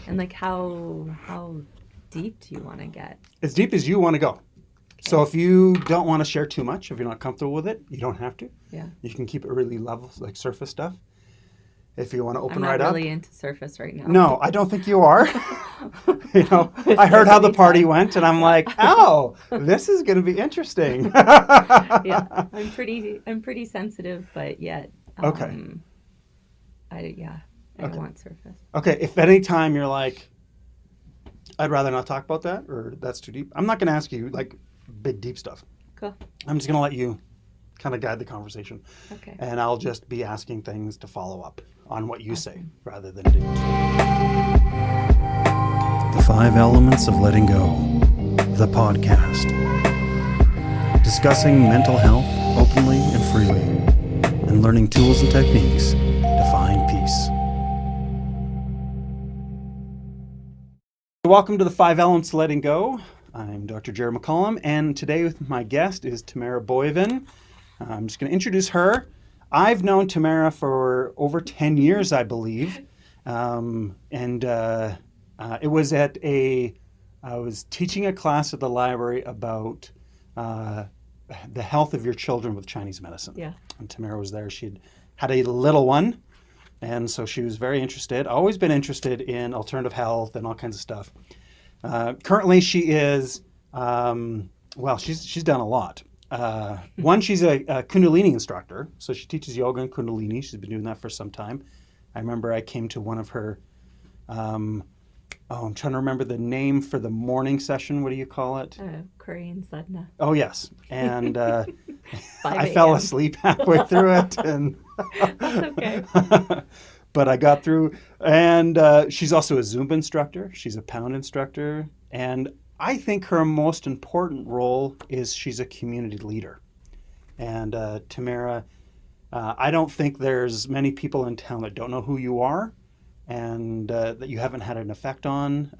And like how deep do you want to get? As deep as you want to go. So if you don't want to share too much, if you're not comfortable with it, you don't have to. Yeah. You can keep it really level, like surface stuff. If you want to I'm open not right really up. into surface right now. No, I don't think you are. If I heard there's how the any party time. went, and I'm Yeah. like, oh, this is going to be interesting. Yeah. I'm pretty sensitive, but yet Okay. I Okay. want surface. Okay. If at any time you're like, I'd rather not talk about that, or that's too deep, I'm not going to ask you like big deep stuff. Cool. I'm just going to let you kind of guide the conversation, Okay. and I'll just be asking things to follow up on what you say Awesome. rather than do. The 5 Elements of Letting Go, the podcast. Discussing mental health openly and freely, and learning tools and techniques to find peace. Welcome to the 5 Elements of Letting Go. I'm Dr. Jared McCollum, and today with my guest is Tamara Boivin. I'm just going to introduce her. I've known Tamara for over 10 years, I believe. It was I was teaching a class at the library about the health of your children with Chinese medicine. Yeah. And Tamara was there. She'd had a little one, and so she was very interested, always been interested in alternative health and all kinds of stuff. Currently, she is, she's done a lot. One, she's a Kundalini instructor, so she teaches yoga and Kundalini. She's been doing that for some time. I remember I came to one of her, I'm trying to remember the name for the morning session. What do you call it? Korean sadhana. Oh, yes. And 5 I fell a.m. asleep halfway through it. And That's okay. But I got through. And she's also a Zumba instructor. She's a pound instructor. And I think her most important role is she's a community leader. And Tamara, I don't think there's many people in town that don't know who you are and that you haven't had an effect on.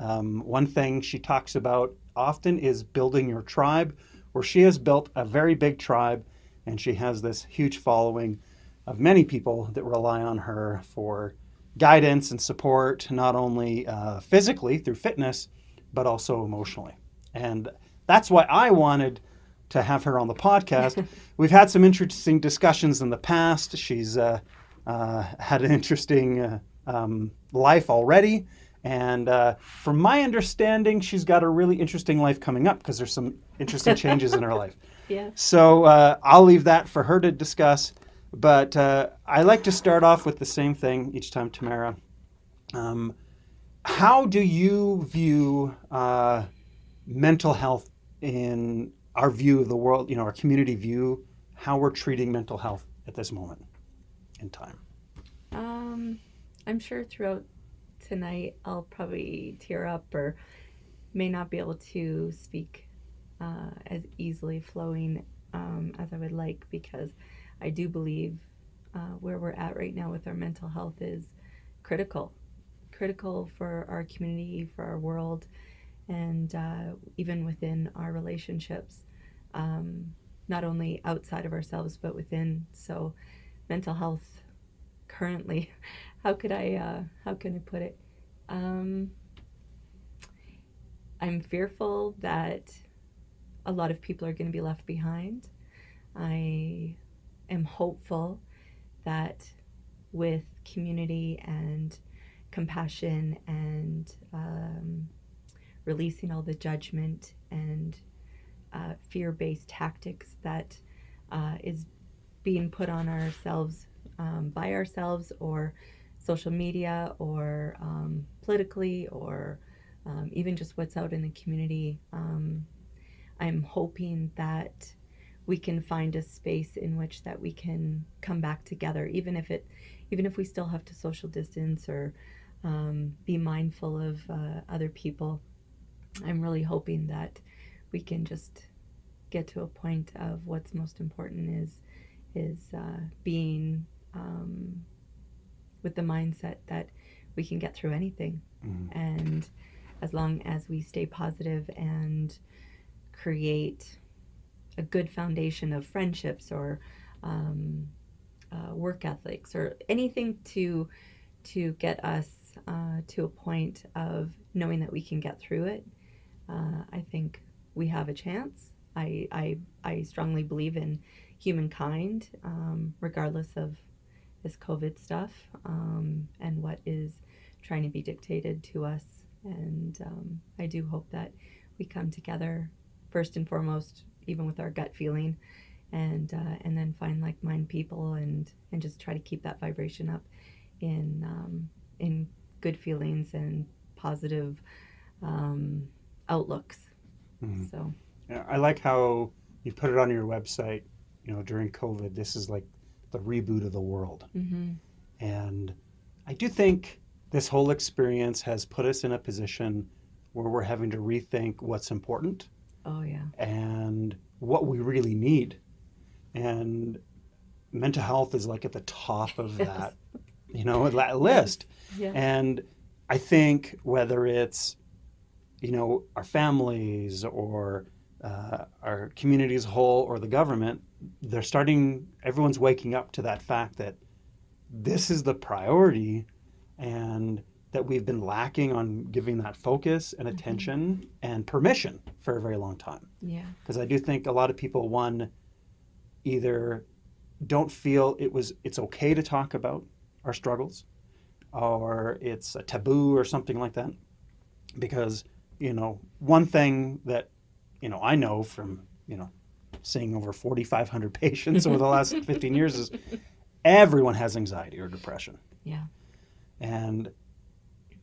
One thing she talks about often is building your tribe, where she has built a very big tribe, and she has this huge following of many people that rely on her for guidance and support, not only physically through fitness, but also emotionally. And that's why I wanted to have her on the podcast. We've had some interesting discussions in the past. She's had an interesting life already. And from my understanding, she's got a really interesting life coming up because there's some interesting changes in her life. Yeah. So I'll leave that for her to discuss. But I like to start off with the same thing each time, Tamara. How do you view mental health in our view of the world, our community view, how we're treating mental health at this moment in time? I'm sure throughout tonight I'll probably tear up or may not be able to speak as easily flowing as I would like, because I do believe where we're at right now with our mental health is critical for our community, for our world, and even within our relationships, not only outside of ourselves but within. So mental health currently, how can I put it? I'm fearful that a lot of people are going to be left behind. I am hopeful that with community and compassion and releasing all the judgment and fear-based tactics that is being put on ourselves by ourselves or social media or politically or even just what's out in the community. I'm hoping that we can find a space in which that we can come back together, even if we still have to social distance or be mindful of other people. I'm really hoping that we can just get to a point of what's most important is being with the mindset that we can get through anything. Mm-hmm. And as long as we stay positive and create a good foundation of friendships or work ethics or anything to get us to a point of knowing that we can get through it, I think we have a chance. I strongly believe in humankind, regardless of this COVID stuff, and what is trying to be dictated to us. And I do hope that we come together first and foremost, even with our gut feeling, and then find like-minded people and just try to keep that vibration up in good feelings and positive outlooks. Mhm. So Yeah, I like how you put it on your website, during COVID, this is like the reboot of the world. mm-hmm. And I do think this whole experience has put us in a position where we're having to rethink what's important Oh yeah. and what we really need. And mental health is like at the top of Yes. that Yes. list. Yes. And I think whether it's, our families or our community as a whole or the government, everyone's waking up to that fact that this is the priority and that we've been lacking on giving that focus and attention and permission for a very long time. Yeah. Because I do think a lot of people, one, either don't feel it's okay to talk about our struggles or it's a taboo or something like that. Because, one thing that, I know from, seeing over 4,500 patients over the last 15 years is everyone has anxiety or depression. Yeah. And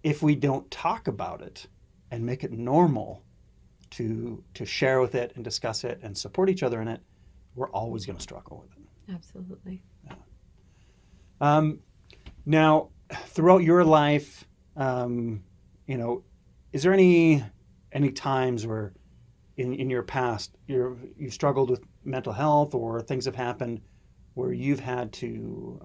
if we don't talk about it and make it normal to share with it and discuss it and support each other in it, we're always going to struggle with it. Absolutely. Now, throughout your life, is there any times where in your past you struggled with mental health or things have happened where you've had to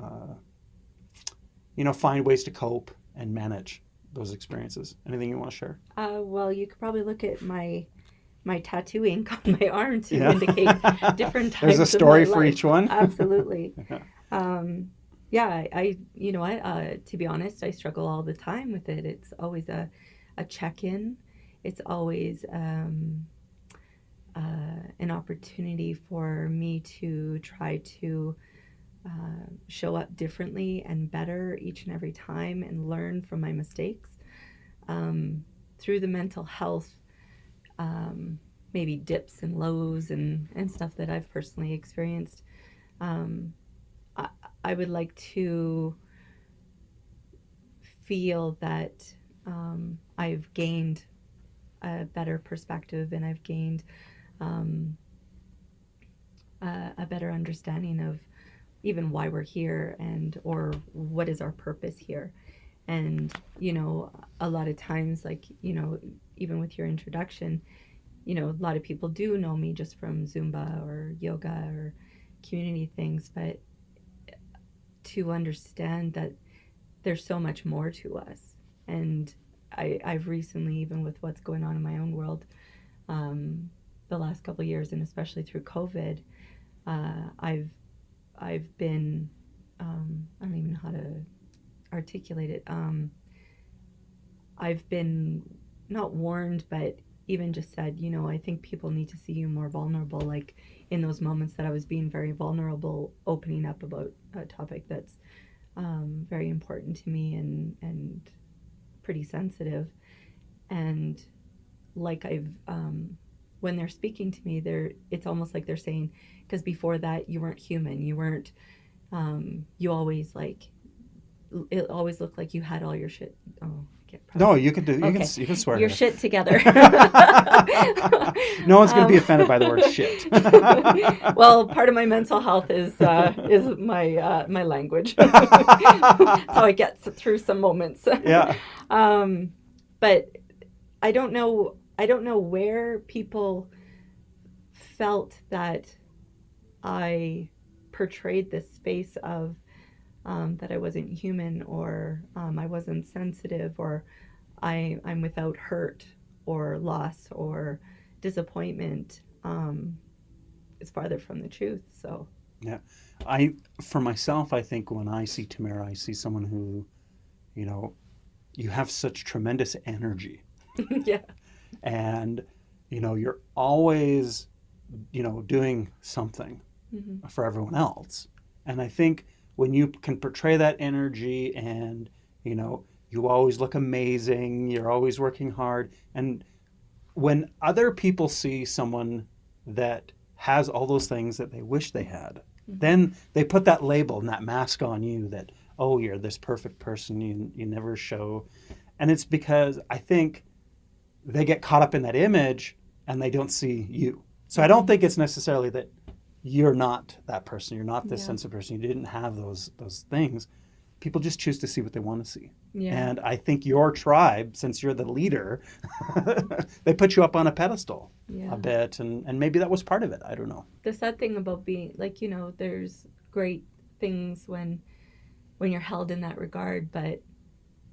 find ways to cope and manage those experiences? Anything you want to share? Well, you could probably look at my tattoo ink on my arm to indicate different times. There's a story of my for life. each one. Absolutely. Yeah, you know what? To be honest, I struggle all the time with it. It's always a check-in. It's always an opportunity for me to try to show up differently and better each and every time and learn from my mistakes. Through the mental health, maybe dips and lows and stuff that I've personally experienced, I would like to feel that I've gained a better perspective and I've gained a better understanding of even why we're here or what is our purpose here. And, a lot of times, like, even with your introduction, a lot of people do know me just from Zumba or yoga or community things, but to understand that there's so much more to us. And I've recently, even with what's going on in my own world, the last couple of years, and especially through COVID, I've been, I don't even know how to articulate it. I've been not warned, but even just said, I think people need to see you more vulnerable. Like in those moments that I was being very vulnerable, opening up about a topic that's very important to me and pretty sensitive. And like when they're speaking to me, it's almost like they're saying, because before that you weren't human, you weren't, you always it always looked like you had all your shit. Oh, I can't. No, you can do. You Okay. you can swear. Your here. shit together. No one's going to be offended by the word shit. Well, part of my mental health is my my language. That's how I get through some moments. Yeah. But I don't know where people felt that I portrayed this space of that I wasn't human or I wasn't sensitive or I'm without hurt or loss or disappointment. It's farther from the truth. So Yeah. For myself, I think when I see Tamara, I see someone who, you have such tremendous energy, Yeah. and you're always doing something Hmm. for everyone else. And I think when you can portray that energy, and you always look amazing, you're always working hard, and when other people see someone that has all those things that they wish they had, Hmm. then they put that label and that mask on you that, oh, you're this perfect person, you never show. And it's because I think they get caught up in that image and they don't see you. So I don't Hmm. think it's necessarily that you're not that person. You're not this Yeah. sensitive person. You didn't have those things. People just choose to see what they want to see. Yeah. And I think your tribe, since you're the leader, they put you up on a pedestal a Yeah. bit, and maybe that was part of it. I don't know. The sad thing about being like, there's great things when you're held in that regard, but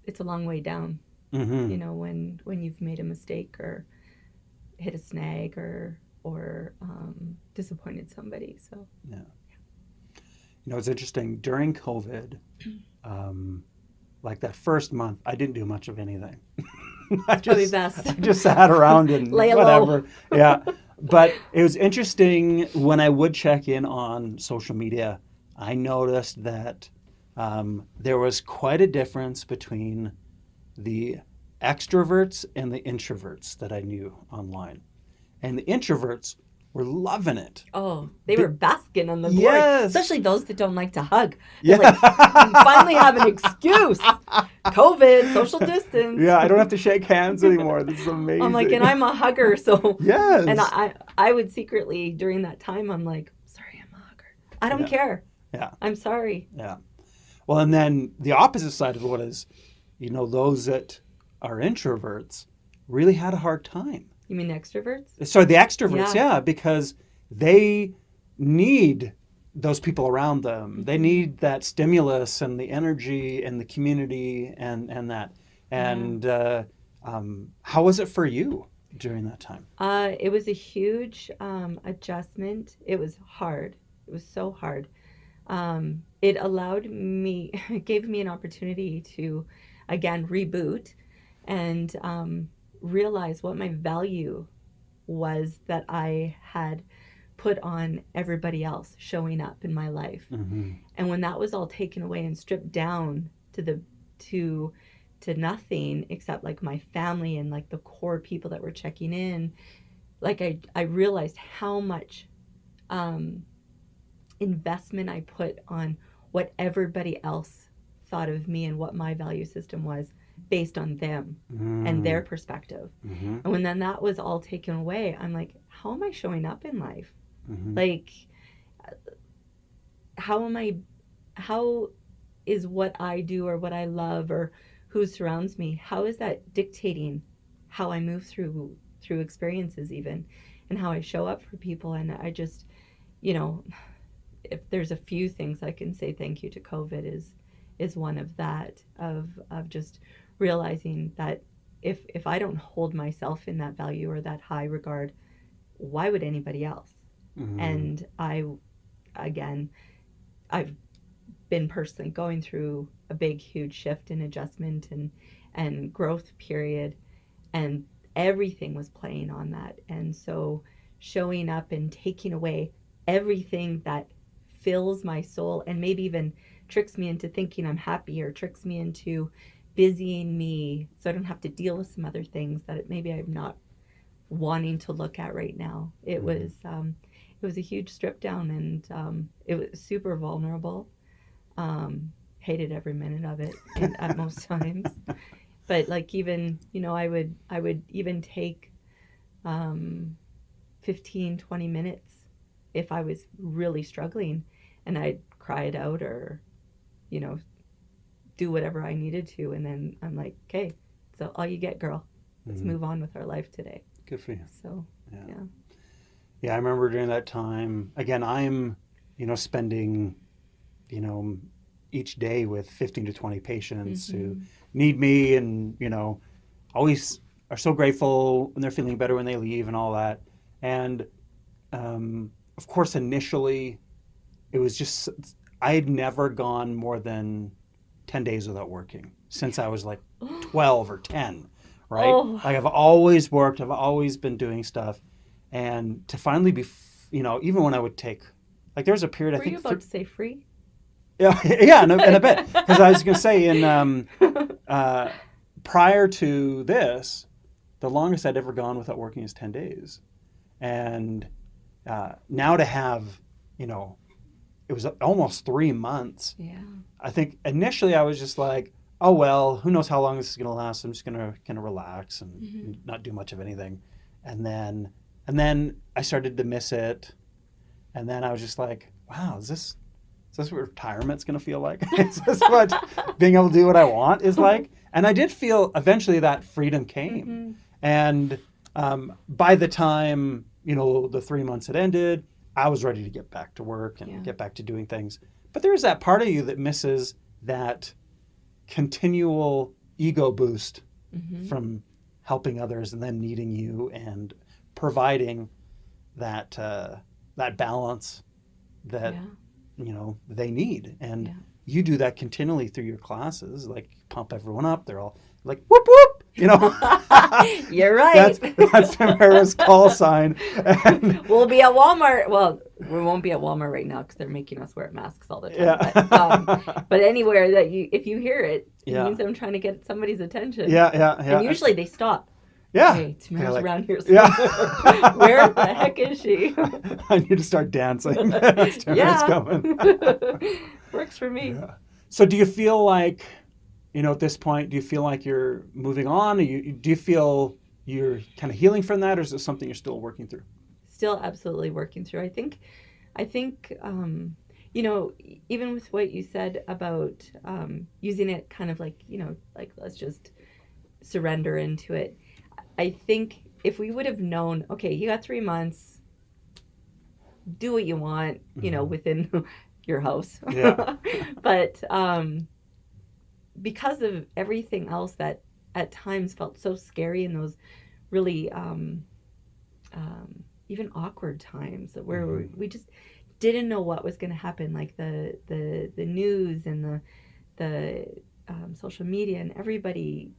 it's a long way down. Mm-hmm. When you've made a mistake or hit a snag or disappointed somebody. So Yeah. It's interesting. During COVID, like that first month, I didn't do much of anything. I probably just best. I just sat around and Lay low. whatever. Yeah. But it was interesting when I would check in on social media. I noticed that there was quite a difference between the extroverts and the introverts that I knew online. And the introverts were loving it. Oh, they were basking on the glory. Yes. Especially those that don't like to hug. Yeah. It's like, you finally have an excuse. COVID, social distance. Yeah, I don't have to shake hands anymore. This is amazing. I'm like, and I'm a hugger, so. Yes. And I would secretly, during that time, I'm like, sorry, I'm a hugger. I don't care. Yeah. I'm sorry. Yeah. Well, and then the opposite side of it is, those that are introverts really had a hard time. You mean extroverts? So the extroverts, Yeah. yeah, because they need those people around them. They need that stimulus and the energy and the community and that. And how was it for you during that time? It was a huge adjustment. It was hard. It was so hard. It it gave me an opportunity to, again, reboot and realize what my value was that I had put on everybody else showing up in my life. Mm-hmm. And when that was all taken away and stripped down to nothing except like my family and like the core people that were checking in, like I realized how much investment I put on what everybody else thought of me and what my value system was based on them and their perspective. Mm-hmm. And when then that was all taken away, I'm like, how am I showing up in life? Mm-hmm. Like, how is what I do or what I love or who surrounds me, how is that dictating how I move through experiences even, and how I show up for people? And I just, if there's a few things I can say thank you to COVID is one of that, of just realizing that if I don't hold myself in that value or that high regard, why would anybody else? Mm-hmm. And I've been personally going through a big, huge shift and adjustment and growth period, and everything was playing on that. And so showing up and taking away everything that fills my soul and maybe even tricks me into thinking I'm happy or tricks me into busying me so I don't have to deal with some other things that maybe I'm not wanting to look at right now. It was a huge strip down, and it was super vulnerable. Hated every minute of it at most times. But like even, I would even take 15, 20 minutes if I was really struggling, and I'd cry it out or, do whatever I needed to. And then I'm like, okay, so all you get, girl. Let's move on with our life today. Good for you. So, yeah. Yeah, I remember during that time, again, I'm, spending, each day with 15 to 20 patients who need me and, always are so grateful when they're feeling better when they leave and all that. And, of course, initially, it was just, I had never gone more than 10 days without working. since I was like 12 or 10, right? Oh. Like I've always worked, I've always been doing stuff. And to finally be, even when I would take, like there was a period, Were you about to say free? Yeah, yeah, in a bit. Because I was going to say, prior to this, the longest I'd ever gone without working is 10 days. And now to have, it was almost 3 months. Yeah. I think initially I was just like, oh, well, who knows how long this is going to last. I'm just going to kind of relax and not do much of anything. And then I started to miss it. And then I was just like, wow, is this what retirement's going to feel like? Is this what being able to do what I want is like? And I did feel eventually that freedom came. And by the time, the 3 months had ended, I was ready to get back to work and get back to doing things. But there's that part of you that misses that continual ego boost from helping others and them needing you and providing that that balance that they need. And you do that continually through your classes, like pump everyone up. They're all like whoop whoop, You're right. That's Tamara's call sign. And we'll be at Walmart. Well, we won't be at Walmart right now because they're making us wear masks all the time. Yeah. But anywhere that if you hear it, it Yeah. means I'm trying to get somebody's attention. Yeah. And usually they stop. Yeah. Hey, Tamara's like, around here somewhere. Yeah. Where the heck is she? I need to start dancing. Tamara's coming. Works for me. Yeah. So do you feel like, at this point, do you feel like you're moving on? Do you feel you're kind of healing from that, or is it something you're still working through? Still absolutely working through. I think, even with what you said about using it kind of like, like let's just surrender into it. I think if we would have known, okay, you got 3 months, do what you want, within your house. Yeah. But because of everything else that at times felt so scary in those really even awkward times where we just didn't know what was going to happen, like the news and the social media and everybody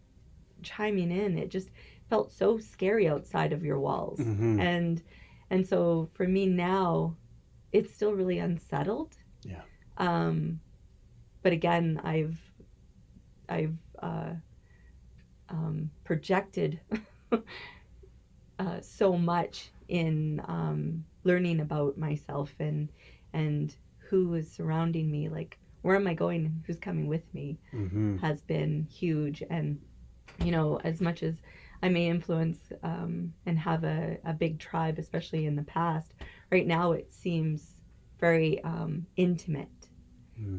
chiming in, it just felt so scary outside of your walls. And so for me now, it's still really unsettled. Yeah. But again, I've projected so much in learning about myself and who is surrounding me, like where am I going and who's coming with me, has been huge. And as much as I may influence and have a big tribe, especially in the past, right now it seems very intimate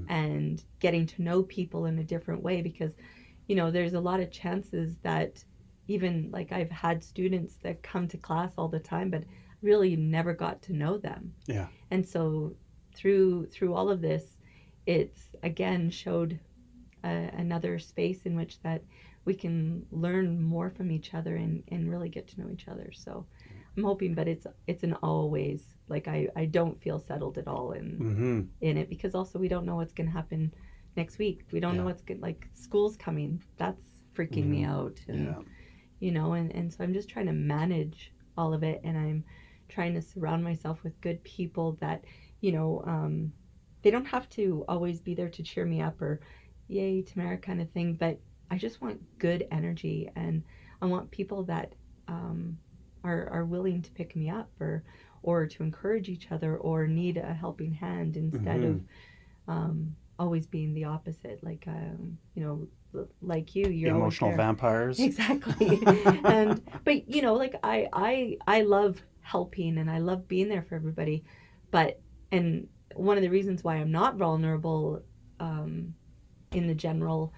and getting to know people in a different way, because there's a lot of chances that even like I've had students that come to class all the time but really never got to know them. Yeah. And so through all of this, it's again showed another space in which that we can learn more from each other and really get to know each other. So I'm hoping, but it's an always, like I don't feel settled at all in it, because also we don't know what's going to happen next week. We don't know what's good, like school's coming. That's freaking me out. And, and so I'm just trying to manage all of it, and I'm trying to surround myself with good people that, they don't have to always be there to cheer me up or yay Tamara kind of thing, but I just want good energy, and I want people that are willing to pick me up or to encourage each other or need a helping hand instead of always being the opposite, like like you're emotional vampires. Exactly. But like I love helping and I love being there for everybody, and one of the reasons why I'm not vulnerable in the general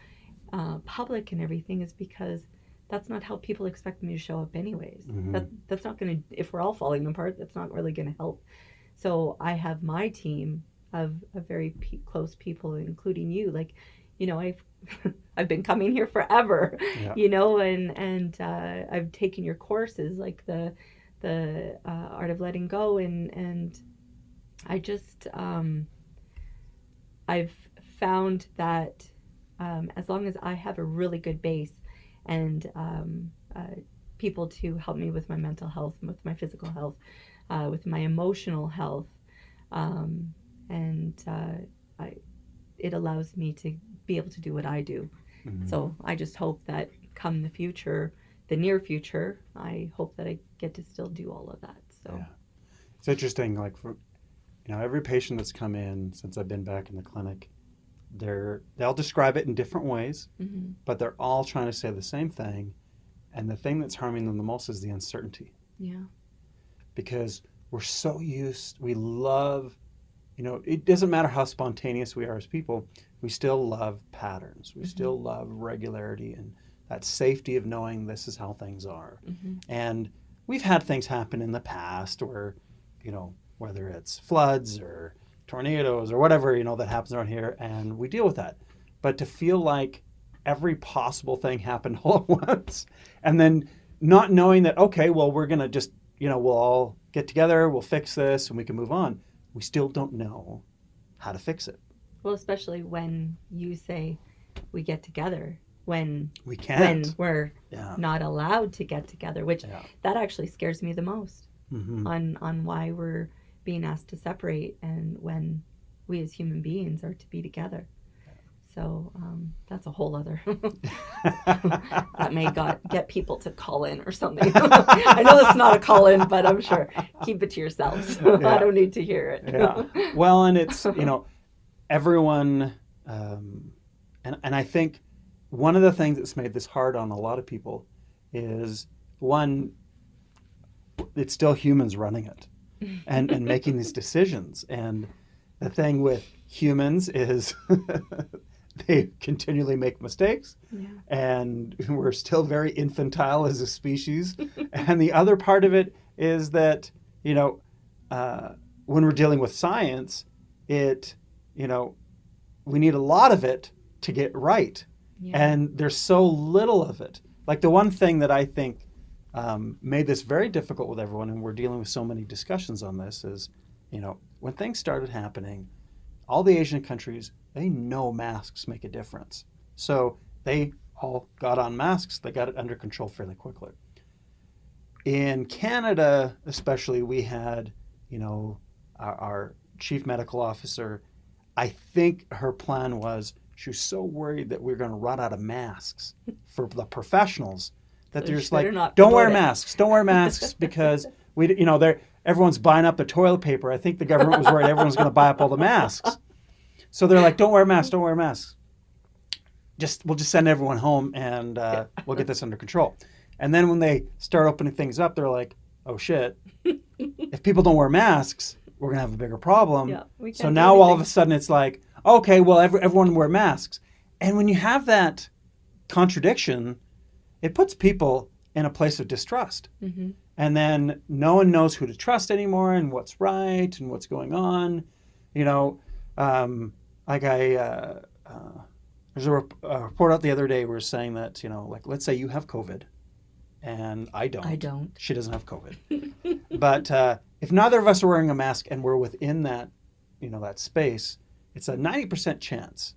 public and everything is because that's not how people expect me to show up anyways. That's not going to, if we're all falling apart, that's not really going to help. So I have my team of very close people, including you. Like, I've been coming here forever, and I've taken your courses, like the Art of Letting Go, and I just I've found that as long as I have a really good base and people to help me with my mental health, with my physical health, with my emotional health, um, and it allows me to be able to do what I do. Mhm. So I just hope that come the future, the near future, I hope that I get to still do all of that. So Yeah. It's interesting, like for every patient that's come in since I've been back in the clinic, they'll describe it in different ways, hmm but they're all trying to say the same thing. And the thing that's harming them the most is the uncertainty, yeah, because we love, it doesn't matter how spontaneous we are as people, we still love patterns. We hmm still love regularity and that safety of knowing this is how things are. hmm And we've had things happen in the past where, whether it's floods or tornadoes or whatever, that happens around here, and we deal with that. But to feel like every possible thing happened all at once, and then not knowing that, okay, well, we're going to just, we'll all get together, we'll fix this, and we can move on. We still don't know how to fix it. well, especially when you say we get together, when We when can't. we're Yeah. not allowed to get together, which Yeah. that actually scares me the most Mm-hmm. on why we're being asked to separate and when we as human beings are to be together. So that's a whole other that may get people to call in or something. I know it's not a call in, but I'm sure keep it to yourselves. Yeah. I don't need to hear it. Yeah. Well, and it's, everyone, and I think one of the things that's made this hard on a lot of people is, one, it's still humans running it and making these decisions. And the thing with humans is they continually make mistakes, Yeah. and we're still very infantile as a species. And the other part of it is that, when we're dealing with science, we need a lot of it to get right. Yeah. And there's so little of it. Like the one thing that I think made this very difficult with everyone, and we're dealing with so many discussions on this, is, when things started happening, all the Asian countries, they know masks make a difference. So they all got on masks. They got it under control fairly quickly. In Canada, especially, we had, our chief medical officer, I think her plan was, she was so worried that we were going to run out of masks for the professionals that So they're she just like, better not don't wear promote it." masks, don't wear masks, because everyone's buying up the toilet paper. I think the government was worried everyone's going to buy up all the masks. So they're like, don't wear masks, don't wear masks. We'll just send everyone home, and we'll get this under control. And then when they start opening things up, they're like, oh shit, if people don't wear masks, we're going to have a bigger problem. Yeah, we So can't do now all of a anything. sudden it's like, okay, well, everyone wear masks. And when you have that contradiction, it puts people in a place of distrust. Mhm. And then no one knows who to trust anymore and what's right and what's going on. Like there's a report out the other day where saying that, like, let's say you have COVID and I don't. I don't. She doesn't have COVID. But if neither of us are wearing a mask and we're within that, that space, it's a 90% chance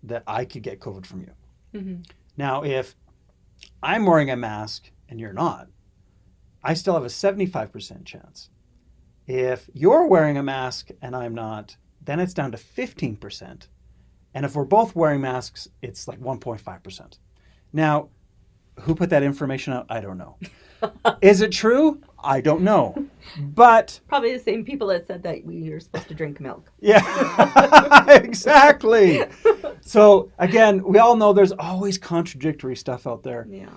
that I could get COVID from you. Mhm. Now, if I'm wearing a mask and you're not, I still have a 75% chance. If you're wearing a mask and I'm not, then it's down to 15%. And if we're both wearing masks, it's like 1.5%. Now, who put that information out? I don't know. Is it true? I don't know. But Probably the same people that said that we are supposed to drink milk. yeah, exactly. So again, we all know there's always contradictory stuff out there. Yeah.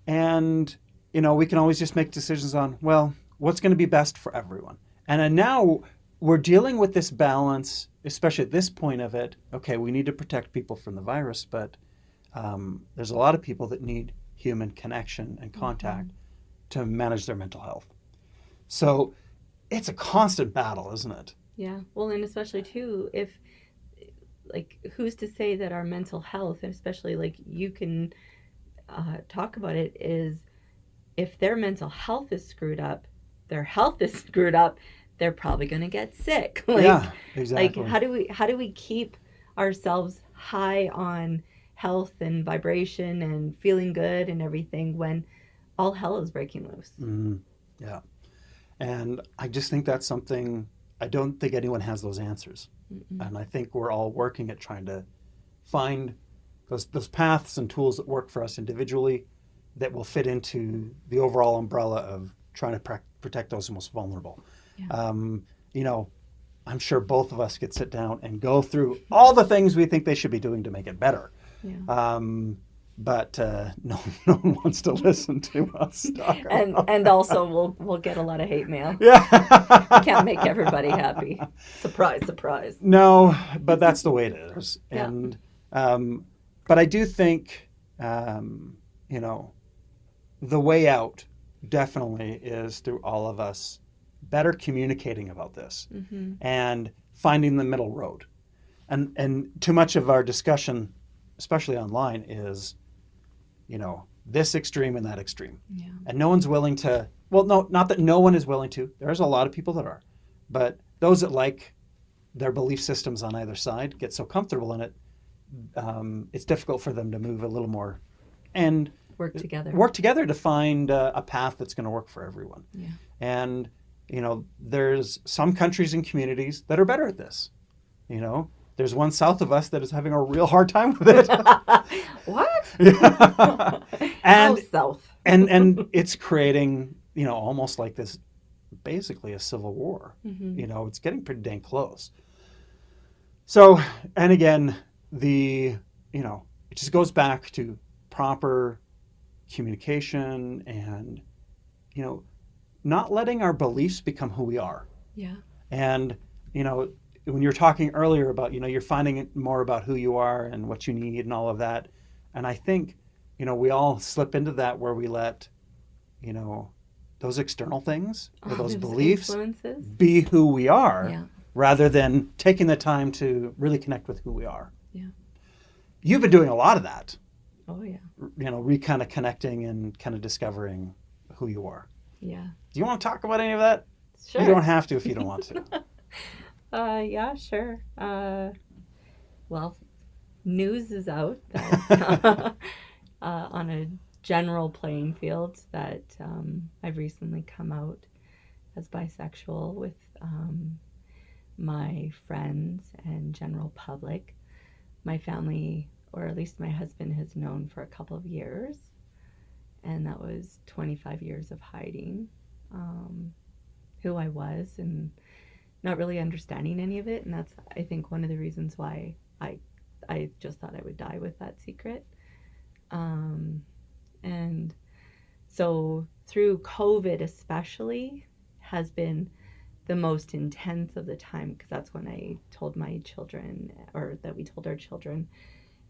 And, we can always just make decisions on, well, what's going to be best for everyone. And then now we're dealing with this balance, especially at this point of it. Okay, we need to protect people from the virus, but there's a lot of people that need human connection and contact to manage their mental health. So it's a constant battle, isn't it? Yeah. Well, and especially too, if like, who's to say that our mental health, and especially like you can talk about it, is if their mental health is screwed up, their health is screwed up, they're probably going to get sick. Yeah, exactly. Like, how do we keep ourselves high on health and vibration and feeling good and everything when all hell is breaking loose. Mm, yeah. And I just think that's something, I don't think anyone has those answers. Mm-mm. And I think we're all working at trying to find those paths and tools that work for us individually that will fit into the overall umbrella of trying to protect those most vulnerable. Yeah. You know, I'm sure both of us could sit down and go through all the things we think they should be doing to make it better. Yeah. But no one wants to listen to us talk about And also we'll get a lot of hate mail. Yeah. We can't make everybody happy. Surprise, surprise. No, but that's the way it is. Yeah. And but I do think you know, the way out definitely is through all of us better communicating about this Mm-hmm. and finding the middle road. And too much of our discussion, especially online, is, you know, this extreme and that extreme. Yeah. And no one's willing to, well, no, not that no one is willing to. There's a lot of people that are. But those that like their belief systems on either side get so comfortable in it, it's difficult for them to move a little more and Work together. Work together to find a path that's going to work for everyone. Yeah. And, you know, there's some countries and communities that are better at this. You know, there's one south of us that is having a real hard time with it. What? Yeah. How south? and it's creating, you know, almost like this, basically a civil war. Mm-hmm. You know, it's getting pretty dang close. So, and again, you know, it just goes back to proper communication and, you know, not letting our beliefs become who we are. Yeah. And, you know, when you were talking earlier about, you know, you're finding it more about who you are and what you need and all of that. And I think, you know, we all slip into that where we let, you know, those external things or those beliefs influences be who we are, Yeah. rather than taking the time to really connect with who we are. Yeah. You've been doing a lot of that, Oh yeah. you know, kind of connecting and kind of discovering who you are. Yeah. Do you want to talk about any of that? Sure. You don't have to if you don't want to. Yeah, sure. Well, news is out that on a general playing field that I've recently come out as bisexual with my friends and general public. My family, or at least my husband, has known for a couple of years, and that was 25 years of hiding who I was and not really understanding any of it. And that's, I think, one of the reasons why I just thought I would die with that secret. And so through COVID especially has been the most intense of the time, because that's when I told my children, or that we told our children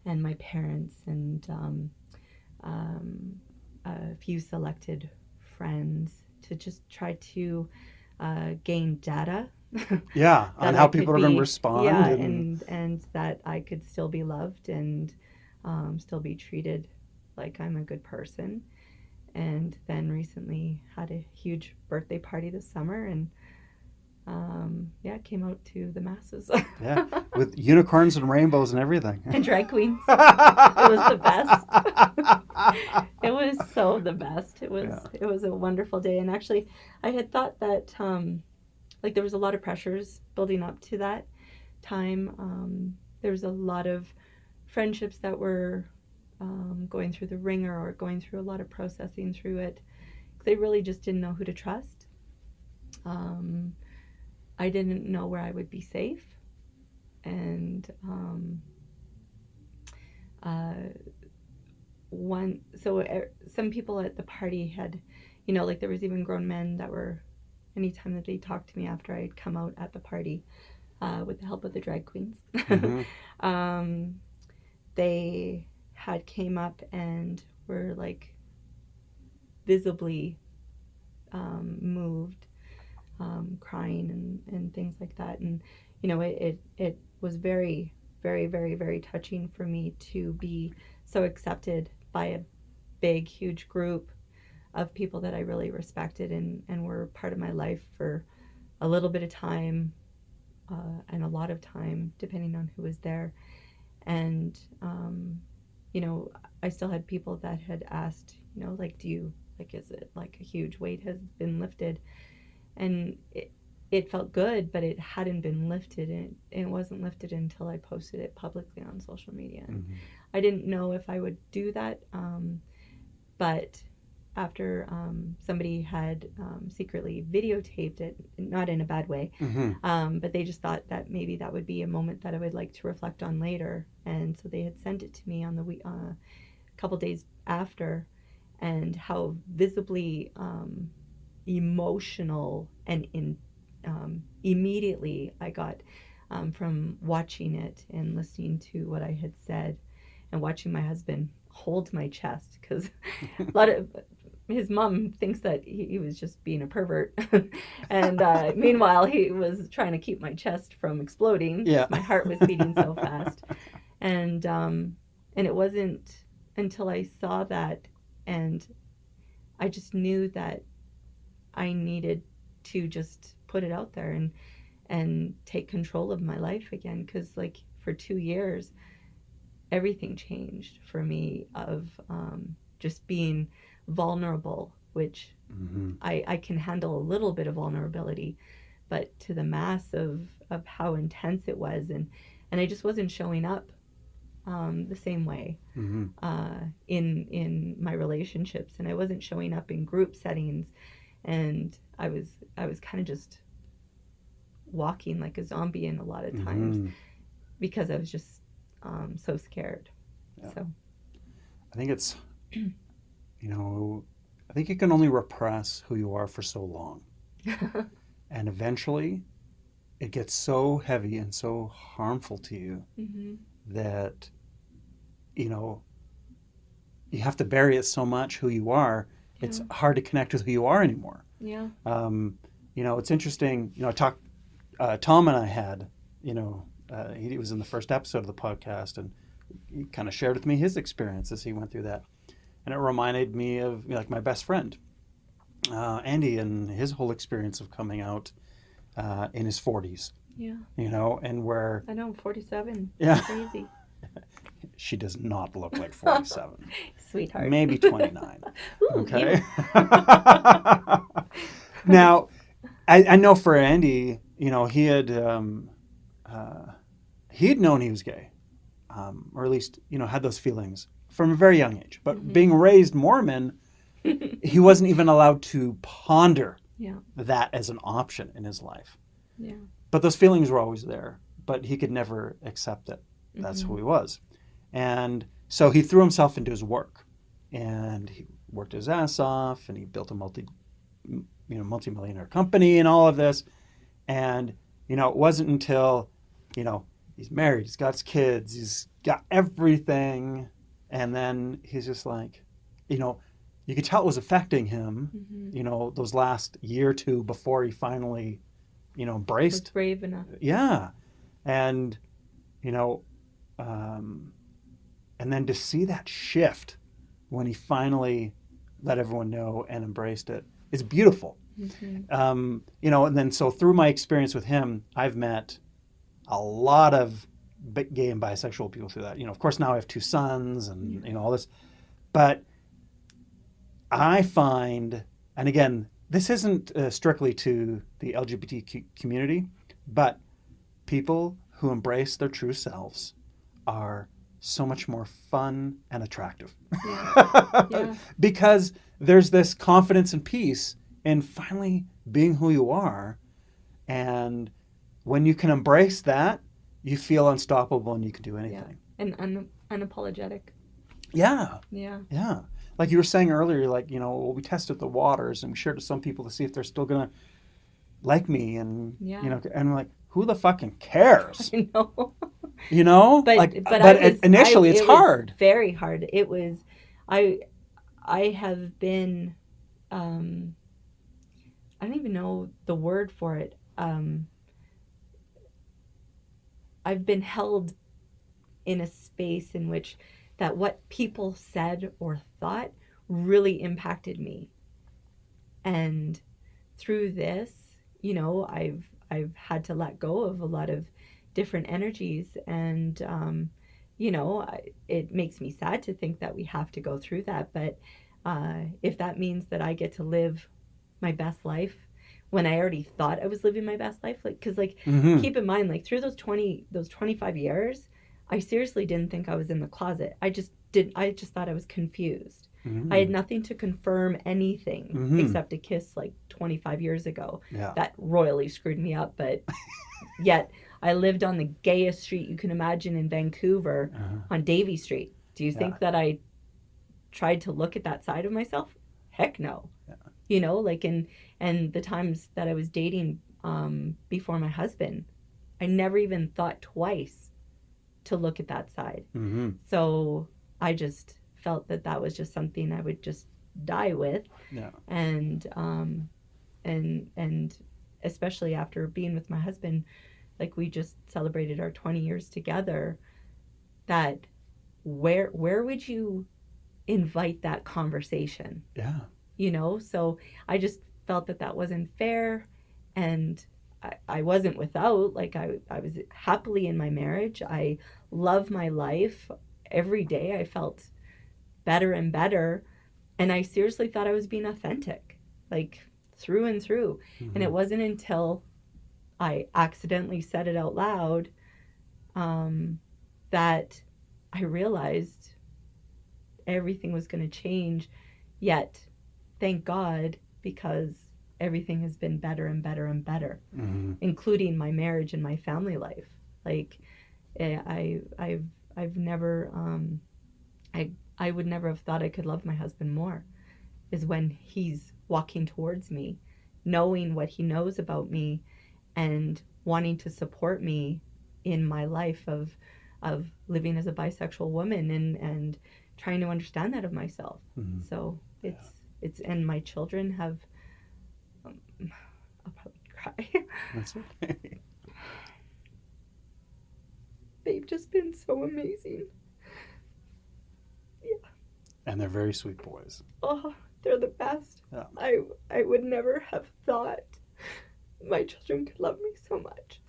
and my parents and a few selected friends, to just try to gain data. Yeah, on how people are going to respond. Yeah, and that I could still be loved and still be treated like I'm a good person. And then recently had a huge birthday party this summer, and yeah, it came out to the masses. Yeah, with unicorns and rainbows and everything. And drag queens. It was the best. It was so the best. It was a wonderful day. And actually, I had thought that like there was a lot of pressures building up to that time. There was a lot of friendships that were going through the ringer or going through a lot of processing through it. They really just didn't know who to trust. I didn't know where I would be safe. And some people at the party had, you know, like there was even grown men that were, anytime that they talked to me after I'd come out at the party, with the help of the drag queens, Mm-hmm. they had came up and were like visibly moved, crying and things like that. And you know, it was very, very, very, very touching for me to be so accepted by a big, huge group of people that I really respected and were part of my life for a little bit of time and a lot of time, depending on who was there. And, you know, I still had people that had asked, you know, like, do you, like, is it like a huge weight has been lifted? And it felt good, but it hadn't been lifted. And it wasn't lifted until I posted it publicly on social media. And Mm-hmm. I didn't know if I would do that. But after somebody had secretly videotaped it, not in a bad way, Mm-hmm. but they just thought that maybe that would be a moment that I would like to reflect on later. And so they had sent it to me on the a couple days after, and how visibly emotional and immediately I got from watching it and listening to what I had said and watching my husband hold my chest, because a lot of his mom thinks that he was just being a pervert. And meanwhile, he was trying to keep my chest from exploding. Yeah. My heart was beating so fast. And it wasn't until I saw that, and I just knew that I needed to just put it out there and take control of my life again, because like for 2 years everything changed for me, of just being vulnerable, which Mm-hmm. I can handle a little bit of vulnerability, but to the mass of how intense it was, and I just wasn't showing up the same way Mm-hmm. in my relationships, and I wasn't showing up in group settings, and I was kind of just walking like a zombie in a lot of times, Mm-hmm. because I was just so scared. Yeah. So I think it's, I think you can only repress who you are for so long. And eventually it gets so heavy and so harmful to you mm-hmm. that, you have to bury it so much who you are. Yeah. It's hard to connect with who you are anymore. Yeah. It's interesting, Tom and I had, he was in the first episode of the podcast, and he kind of shared with me his experience as he went through that. And it reminded me of like my best friend, Andy, and his whole experience of coming out in his 40s. Yeah. And where... I know, I'm 47. Yeah. Crazy. She does not look like 47. Sweetheart. Maybe 29. Ooh, Okay. Now, I know for Andy, he had known he was gay, or at least had those feelings from a very young age. But mm-hmm. being raised Mormon, he wasn't even allowed to ponder that as an option in his life. Yeah. But those feelings were always there. But he could never accept it. That's mm-hmm. who he was. And so he threw himself into his work, and he worked his ass off, and he built a multi-millionaire company and all of this. And, it wasn't until, he's married, he's got his kids, he's got everything. And then he's just like, you could tell it was affecting him, mm-hmm. Those last year or two before he finally, embraced. Was brave enough. Yeah. And, and then to see that shift when he finally let everyone know and embraced it, it's beautiful. Mm-hmm. And then so through my experience with him, I've met a lot of gay and bisexual people through that. Of course, now I have 2 sons and, all this. But I find, and again, this isn't strictly to the LGBT community, but people who embrace their true selves are so much more fun and attractive. Yeah. Yeah. Because there's this confidence and peace in finally being who you are. And when you can embrace that, you feel unstoppable and you can do anything. Yeah. And unapologetic. Yeah. Yeah. Yeah. Like you were saying earlier, like, we tested the waters and we shared with some people to see if they're still going to like me. And, and I'm like, who the fucking cares? I know. But initially it's hard. Was very hard. It was, I have been, I don't even know the word for it. I've been held in a space in which that what people said or thought really impacted me. And through this, I've had to let go of a lot of different energies and it makes me sad to think that we have to go through that. But if that means that I get to live my best life when I already thought I was living my best life, like, because, like, Mm-hmm. keep in mind, like, through those 25 years, I seriously didn't think I was in the closet. I just thought I was confused. I had Mm-hmm. nothing to confirm anything Mm-hmm. except a kiss like 25 years ago Yeah. that royally screwed me up. But yet I lived on the gayest street you can imagine in Vancouver, Uh-huh. on Davie Street. Do you Yeah. think that I tried to look at that side of myself? Heck no. Yeah. Like, and the times that I was dating before my husband, I never even thought twice to look at that side. Mm-hmm. So I just felt that that was just something I would just die with. Yeah. And especially after being with my husband, like, we just celebrated our 20 years together, that where would you invite that conversation? Yeah. So I just felt that that wasn't fair. And I wasn't without, like, I was happily in my marriage. I love my life. Every day I felt better and better, and I seriously thought I was being authentic, like, through and through. And Mm-hmm. it wasn't until I accidentally said it out loud, that I realized everything was going to change. Yet, thank God, because everything has been better and better and better, Mm-hmm. including my marriage and my family life. Like, I've never, I would never have thought I could love my husband more, is when he's walking towards me, knowing what he knows about me, and wanting to support me in my life of living as a bisexual woman, and trying to understand that of myself. Mm-hmm. So Yeah. it's and my children have, um, I'll probably cry. That's okay. They've just been so amazing. Yeah. And they're very sweet boys. Oh, they're the best. Yeah. I would never have thought my children could love me so much.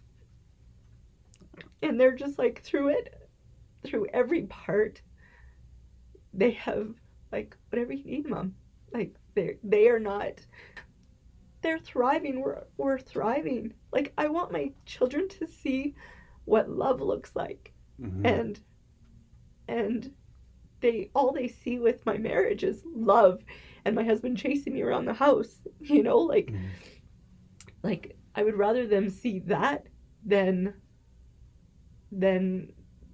And they're just like, through every part, they have, like, whatever you need, Mom. Like, they are not, they're thriving. We're thriving. Like, I want my children to see what love looks like. Mm-hmm. And they see with my marriage is love, and my husband chasing me around the house, like, Mm-hmm. like, I would rather them see that than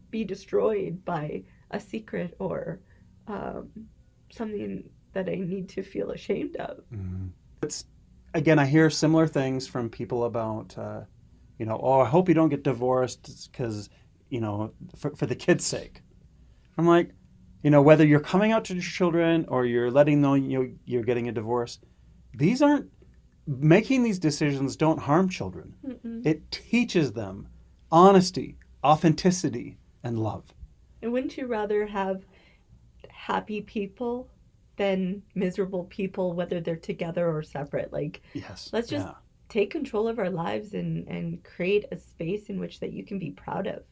be destroyed by a secret, or um, something that I need to feel ashamed of. Mm-hmm. It's again, I hear similar things from people about, oh, I hope you don't get divorced because, for the kids' sake. I'm like, whether you're coming out to your children or you're letting them know you're getting a divorce, making these decisions don't harm children. Mm-mm. It teaches them honesty, authenticity, and love. And wouldn't you rather have happy people than miserable people, whether they're together or separate? Like, Yes. let's just Yeah. take control of our lives, and create a space in which that you can be proud of.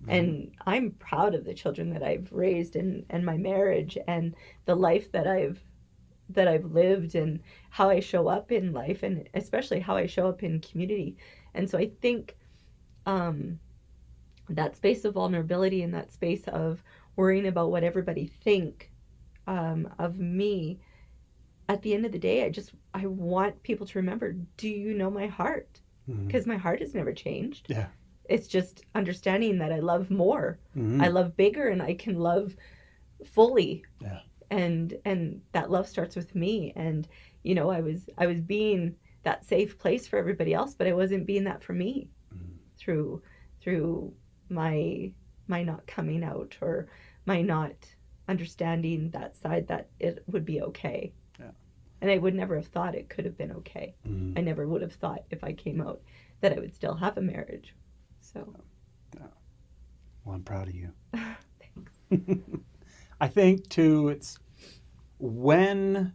Mm-hmm. And I'm proud of the children that I've raised, and my marriage, and the life that I've lived, and how I show up in life, and especially how I show up in community. And so I think, that space of vulnerability, and that space of worrying about what everybody think, of me, at the end of the day, I want people to remember, do you know my heart? Mm-hmm. Because my heart has never changed. Yeah. It's just understanding that I love more. Mm-hmm. I love bigger, and I can love fully. Yeah. And that love starts with me. And I was being that safe place for everybody else, but I wasn't being that for me. Mm-hmm. through my not coming out, or my not understanding that side, that it would be okay. Yeah. And I would never have thought it could have been okay. Mm-hmm. I never would have thought, if I came out, that I would still have a marriage. So Yeah. Well, I'm proud of you. thanks. I think too, it's when,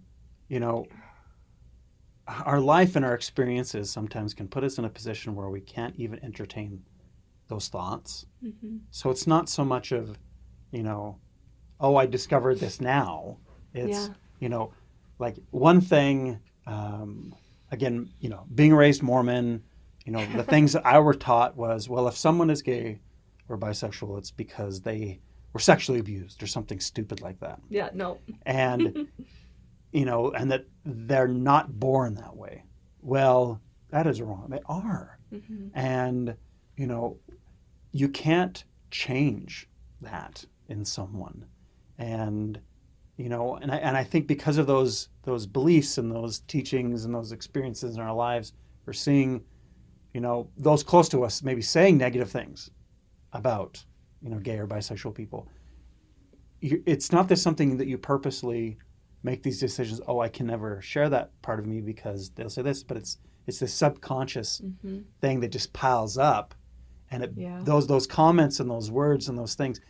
our life and our experiences sometimes can put us in a position where we can't even entertain those thoughts. Mm-hmm. So it's not so much of you know, oh, I discovered this now. It's, Yeah. you know, like one thing, again, you know, being raised Mormon, you know, the things that I were taught was, well, if someone is gay or bisexual, it's because they were sexually abused or something stupid like that. Yeah, no. And, you know, and that they're not born that way. Well, that is wrong. They are. Mm-hmm. And, you know, you can't change that in someone. And, you know, and I think because of those beliefs and those teachings and those experiences in our lives, we're seeing, you know, those close to us maybe saying negative things about, you know, gay or bisexual people. It's not this something that you purposely make these decisions. Oh, I can never share that part of me because they'll say this, but it's this subconscious Mm-hmm. thing that just piles up, and Yeah. those comments and those words and those things,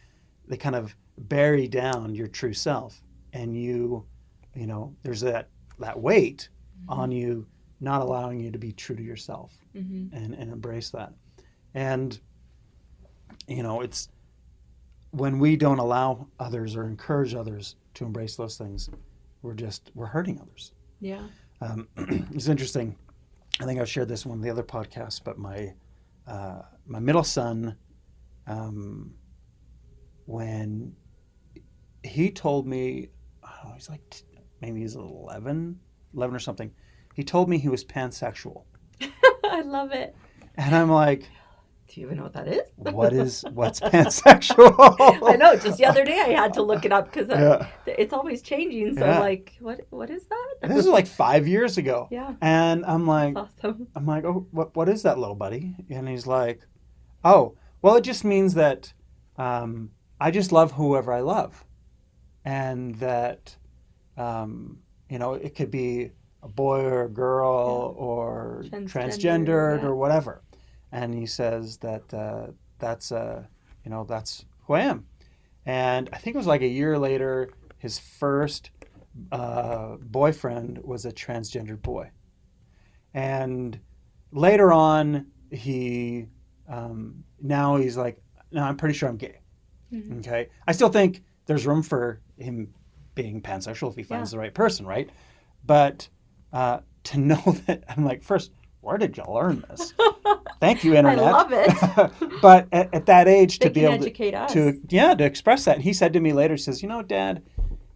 they kind of bury down your true self, and you know, there's that weight Mm-hmm. on you, not allowing you to be true to yourself Mm-hmm. and embrace that. And, you know, it's when we don't allow others or encourage others to embrace those things, we're hurting others. Yeah. It's interesting. I think I've shared this in one of the other podcasts, but my middle son, when he told me, oh, he's like, maybe he's 11 or something. He told me he was pansexual. I love it. And I'm like, do you even know what that is? What's pansexual? I know. Just the other day, I had to look it up because Yeah. it's always changing. So, Yeah. like, what is that? And this is like 5 years ago. Yeah. And I'm like, That's awesome. oh, what is that, little buddy? And he's like, oh, well, it just means that I just love whoever I love, and that you know, it could be a boy or a girl or transgendered yeah. or whatever. And he says that that's you know, that's who I am. And I think it was like a year later, his first boyfriend was a transgendered boy. And later on, he now he's like, no, I'm pretty sure I'm gay. Mm-hmm. Okay, I still think there's room for him being pansexual if he finds the right person, right? But to know that, I'm like, first, where did you learn this? Thank you, internet. I love it. But at that age, to be able educate us. to express that, and he said to me later, he says, you know, Dad,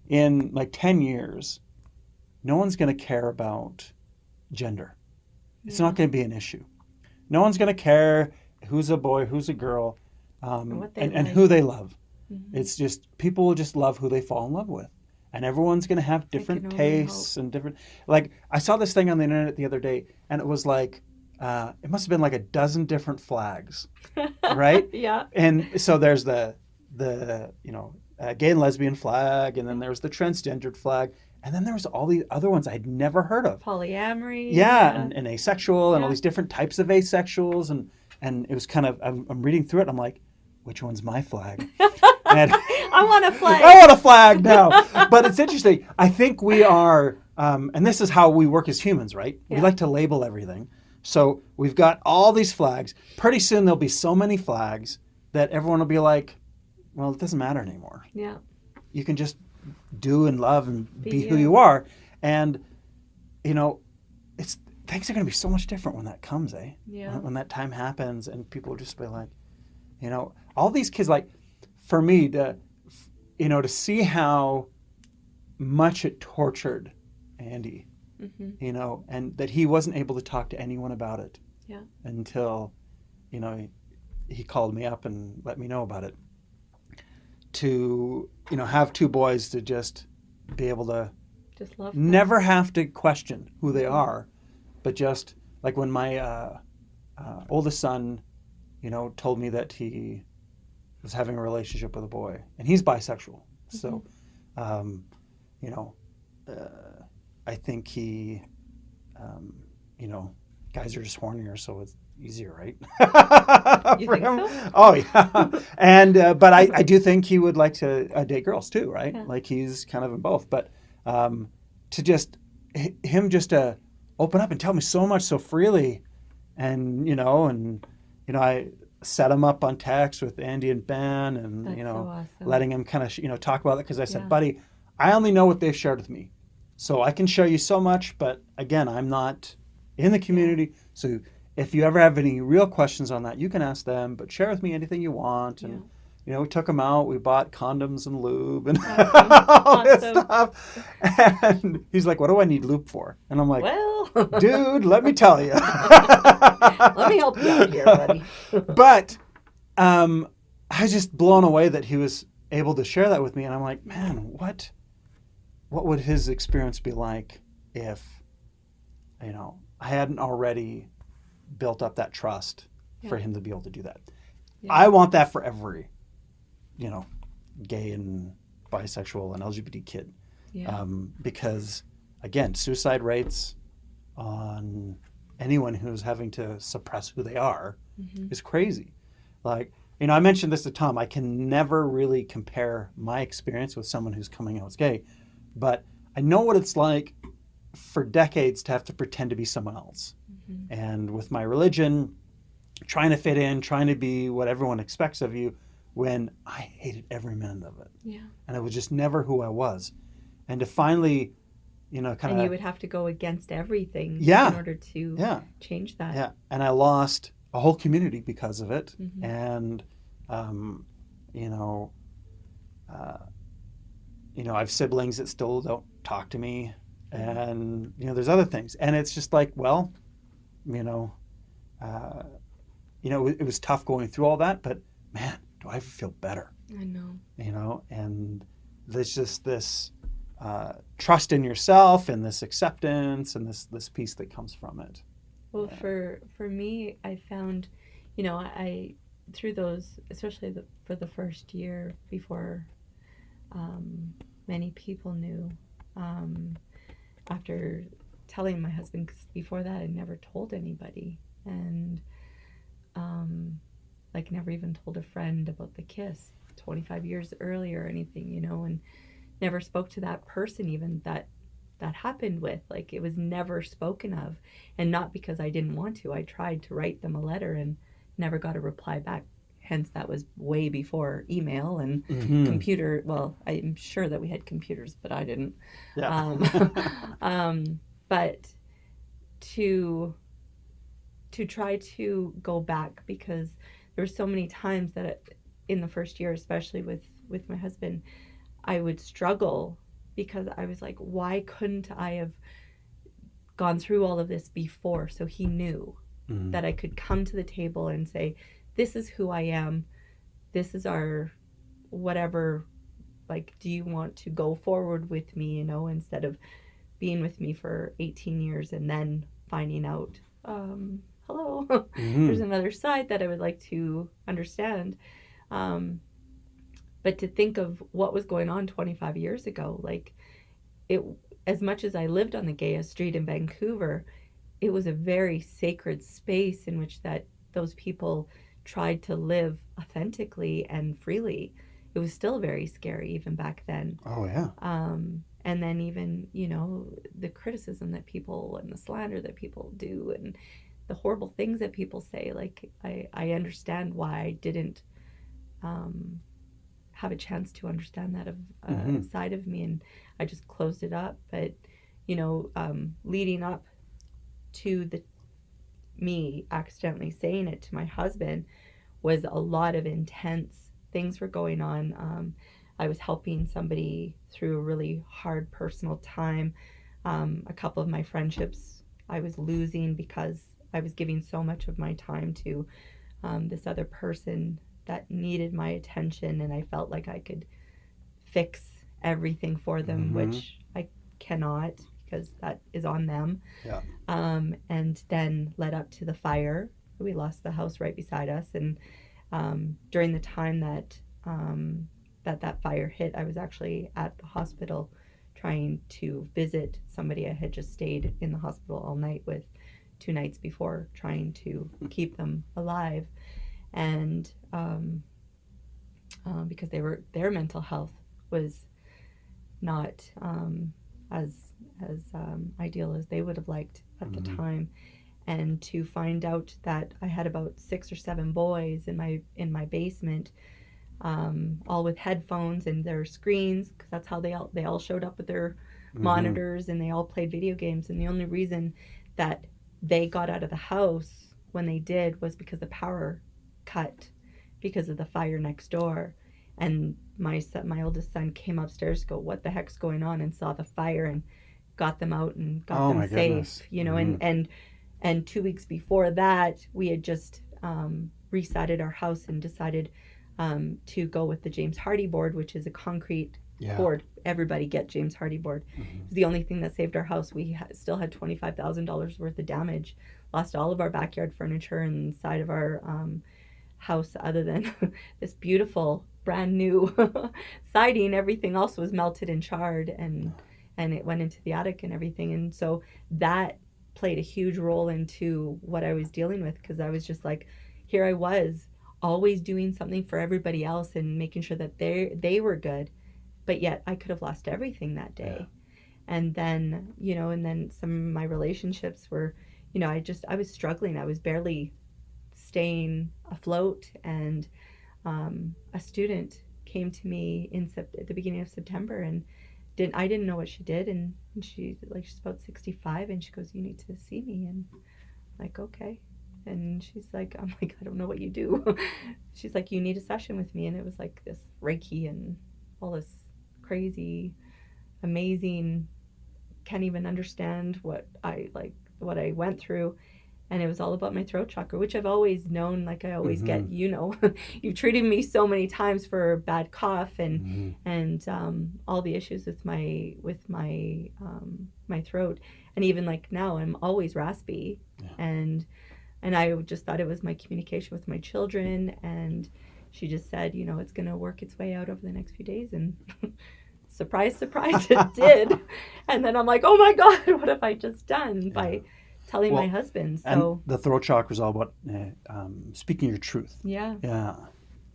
in like 10 years, no one's going to care about gender. It's not going to be an issue. No one's going to care who's a boy, who's a girl, and who they love. Mm-hmm. It's just, people will just love who they fall in love with. And everyone's going to have different tastes and different, like, I saw this thing on the internet the other day, and it was like, it must have been like a dozen different flags, right? Yeah. And so there's the you know, gay and lesbian flag, and then there's the transgendered flag, and then there was all these other ones I'd never heard of. Polyamory. Yeah, and asexual, and all these different types of asexuals, and it was kind of, I'm reading through it, and I'm like, which one's my flag? And I want a flag. I want a flag now. But it's interesting. I think we are, and this is how we work as humans, right? Yeah. We like to label everything. So we've got all these flags. Pretty soon there'll be so many flags that everyone will be like, well, it doesn't matter anymore. Yeah. You can just do and love and be who you are. And, you know, things are going to be so much different when that comes, eh? Yeah. When that time happens, and people will just be like, you know, all these kids, like, for me, to see how much it tortured Andy, mm-hmm. you know, and that he wasn't able to talk to anyone about it until, you know, he called me up and let me know about it. To, you know, have two boys to just be able to just love them. Never have to question who they are, but just like when my oldest son, you know, told me that he was having a relationship with a boy, and he's bisexual. Mm-hmm. So, you know, I think he, you know, guys are just hornier, so it's easier, right? You think so? Oh yeah. And but I do think he would like to date girls too, right? Yeah. Like he's kind of in both. But to just him just to open up and tell me so much so freely, and you know, I set him up on text with Andy and Ben, and That's so awesome. letting him kind of talk about it, because I said, Yeah. buddy, I only know what they've shared with me, so I can show you so much, but again, I'm not in the community, so if you ever have any real questions on that, you can ask them, but share with me anything you want. And we took him out, we bought condoms and lube and all this stuff, and he's like, what do I need lube for? And I'm like, well, dude, let me tell you. Let me help you out here, buddy. But I was just blown away that he was able to share that with me, and I'm like, man, what would his experience be like if I hadn't already built up that trust for him to be able to do that. I want that for every gay and bisexual and LGBT kid, because again, suicide rates on anyone who's having to suppress who they are is crazy. Like, I mentioned this to Tom, I can never really compare my experience with someone who's coming out as gay, but I know what it's like for decades to have to pretend to be someone else. And with my religion, trying to fit in, trying to be what everyone expects of you, when I hated every minute of it. And it was just never who I was. And to finally, kind of... And you would have to go against everything in order to change that. Yeah. And I lost a whole community because of it. And, I have siblings that still don't talk to me. And, there's other things. And it's just like, well, it was tough going through all that, but man, do I ever feel better? I know. And there's just this trust in yourself and this acceptance and this peace that comes from it. Well, for me, I found, I through those, especially for the first year before many people knew, after telling my husband, because before that I never told anybody, and never even told a friend about the kiss 25 years earlier or anything, and never spoke to that person even that happened with. Like, it was never spoken of, and not because I didn't want to. I tried to write them a letter and never got a reply back. Hence, that was way before email and computer. Well, I'm sure that we had computers, but I didn't. But to try to go back, because there were so many times that in the first year, especially with my husband, I would struggle because I was like, why couldn't I have gone through all of this before, so he knew that I could come to the table and say, this is who I am, this is our whatever, like, do you want to go forward with me, instead of being with me for 18 years and then finding out, hello, there's another side that I would like to understand. But to think of what was going on 25 years ago, like, as much as I lived on the gayest street in Vancouver, it was a very sacred space in which that those people tried to live authentically and freely. It was still very scary even back then. Oh, yeah. And then even, the criticism that people and the slander that people do and the horrible things that people say, like, I understand why I didn't have a chance to understand that side of me, and I just closed it up. But, leading up to me accidentally saying it to my husband was a lot of intense things were going on. I was helping somebody through a really hard personal time. A couple of my friendships I was losing because I was giving so much of my time to this other person that needed my attention, and I felt like I could fix everything for them, which I cannot, because that is on them. Yeah. And then led up to the fire. We lost the house right beside us, and during the time that that fire hit, I was actually at the hospital trying to visit somebody I had just stayed in the hospital all night with 2 nights before, trying to keep them alive. And because their mental health was not as ideal as they would have liked at the time. and to find out that I had about 6 or 7 boys in my basement, all with headphones and their screens, because that's how they all showed up with their monitors, and they all played video games. And the only reason that they got out of the house when they did was because the power cut because of the fire next door. And my oldest son came upstairs to go, what the heck's going on, and saw the fire and got them out and got them my safe. goodness. And 2 weeks before that, we had just resided our house and decided to go with the James Hardy board, which is a concrete board. Everybody get James Hardy board. It was the only thing that saved our house. We still had $25,000 worth of damage. Lost all of our backyard furniture inside of our house, other than this beautiful brand new siding. Everything else was melted and charred, and it went into the attic and everything. And so that played a huge role into what I was dealing with, because I was just like, here I was always doing something for everybody else and making sure that they were good, but yet I could have lost everything that day. Yeah. And then, and then some of my relationships were, I was struggling. I was barely staying afloat. And a student came to me at the beginning of September, and I didn't know what she did. And she's about 65, and she goes, you need to see me. And I'm like, okay. And she's like, I'm like, I don't know what you do. She's like, you need a session with me. And it was like this Reiki and all this crazy, amazing, can't even understand what I went through. And it was all about my throat chakra, which I've always known. Like, I always get, you've treated me so many times for bad cough and all the issues with my my throat. And even like now, I'm always raspy. And I just thought it was my communication with my children. And she just said, it's going to work its way out over the next few days. And surprise, surprise, it did. And then I'm like, oh my God, what have I just done by telling my husband? So and the throat chakra is all about speaking your truth. Yeah.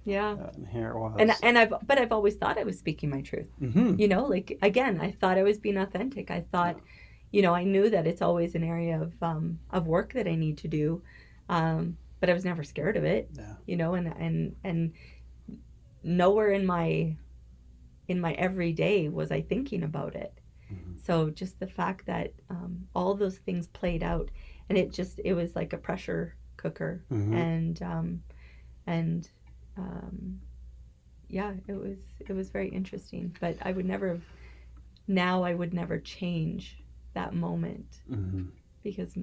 And here it was. And I've always thought I was speaking my truth. Like, again, I thought I was being authentic. I thought, I knew that it's always an area of work that I need to do. But I was never scared of it. And nowhere in my everyday was I thinking about it. So just the fact that all those things played out, and it was like a pressure cooker. And it was very interesting. But I would never change that moment, because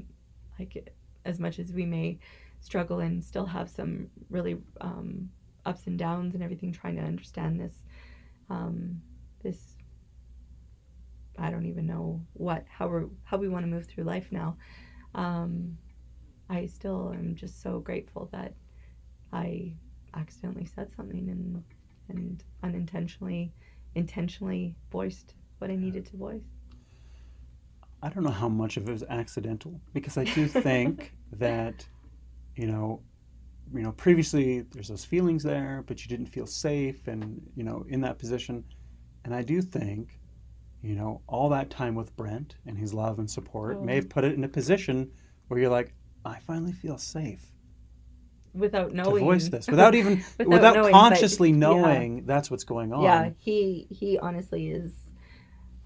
like, as much as we may struggle and still have some really ups and downs and everything, trying to understand this I don't even know how we want to move through life now. I still am just so grateful that I accidentally said something and intentionally voiced what I needed to voice. I don't know how much of it was accidental, because I do think that, previously there's those feelings there, but you didn't feel safe and, in that position. And I do think, all that time with Brent and his love and support may have put it in a position where you're like, I finally feel safe. Without knowing. To voice this. Without knowing, consciously knowing that's what's going on. Yeah, he honestly is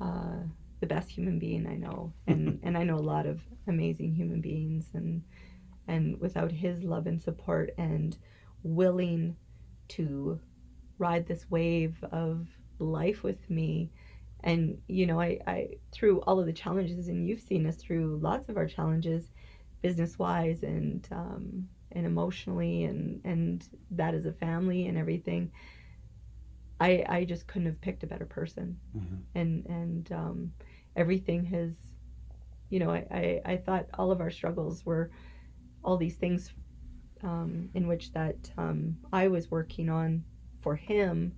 the best human being I know. And I know a lot of amazing human beings, and without his love and support and willing to ride this wave of life with me. And I through all of the challenges, and you've seen us through lots of our challenges, business wise and emotionally, and that as a family and everything, I just couldn't have picked a better person. And everything has, I thought all of our struggles were all these things in which that I was working on for him,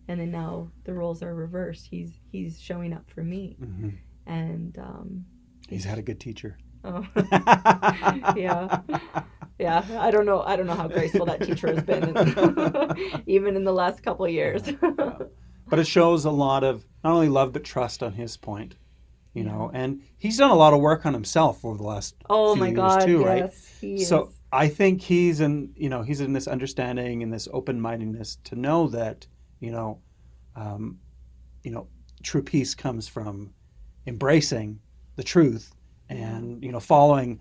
and then now the roles are reversed. He's showing up for me. And he's had a good teacher. Oh. Yeah. I don't know how graceful that teacher has been, even in the last couple of years. But it shows a lot of not only love but trust on his point. you Yeah. know, and he's done a lot of work on himself over the last Oh few my years God, too, right? yes, he is. So I think he's in this understanding and this open-mindedness to know that, you know, um, you know, true peace comes from embracing the truth Yeah. and, you know, following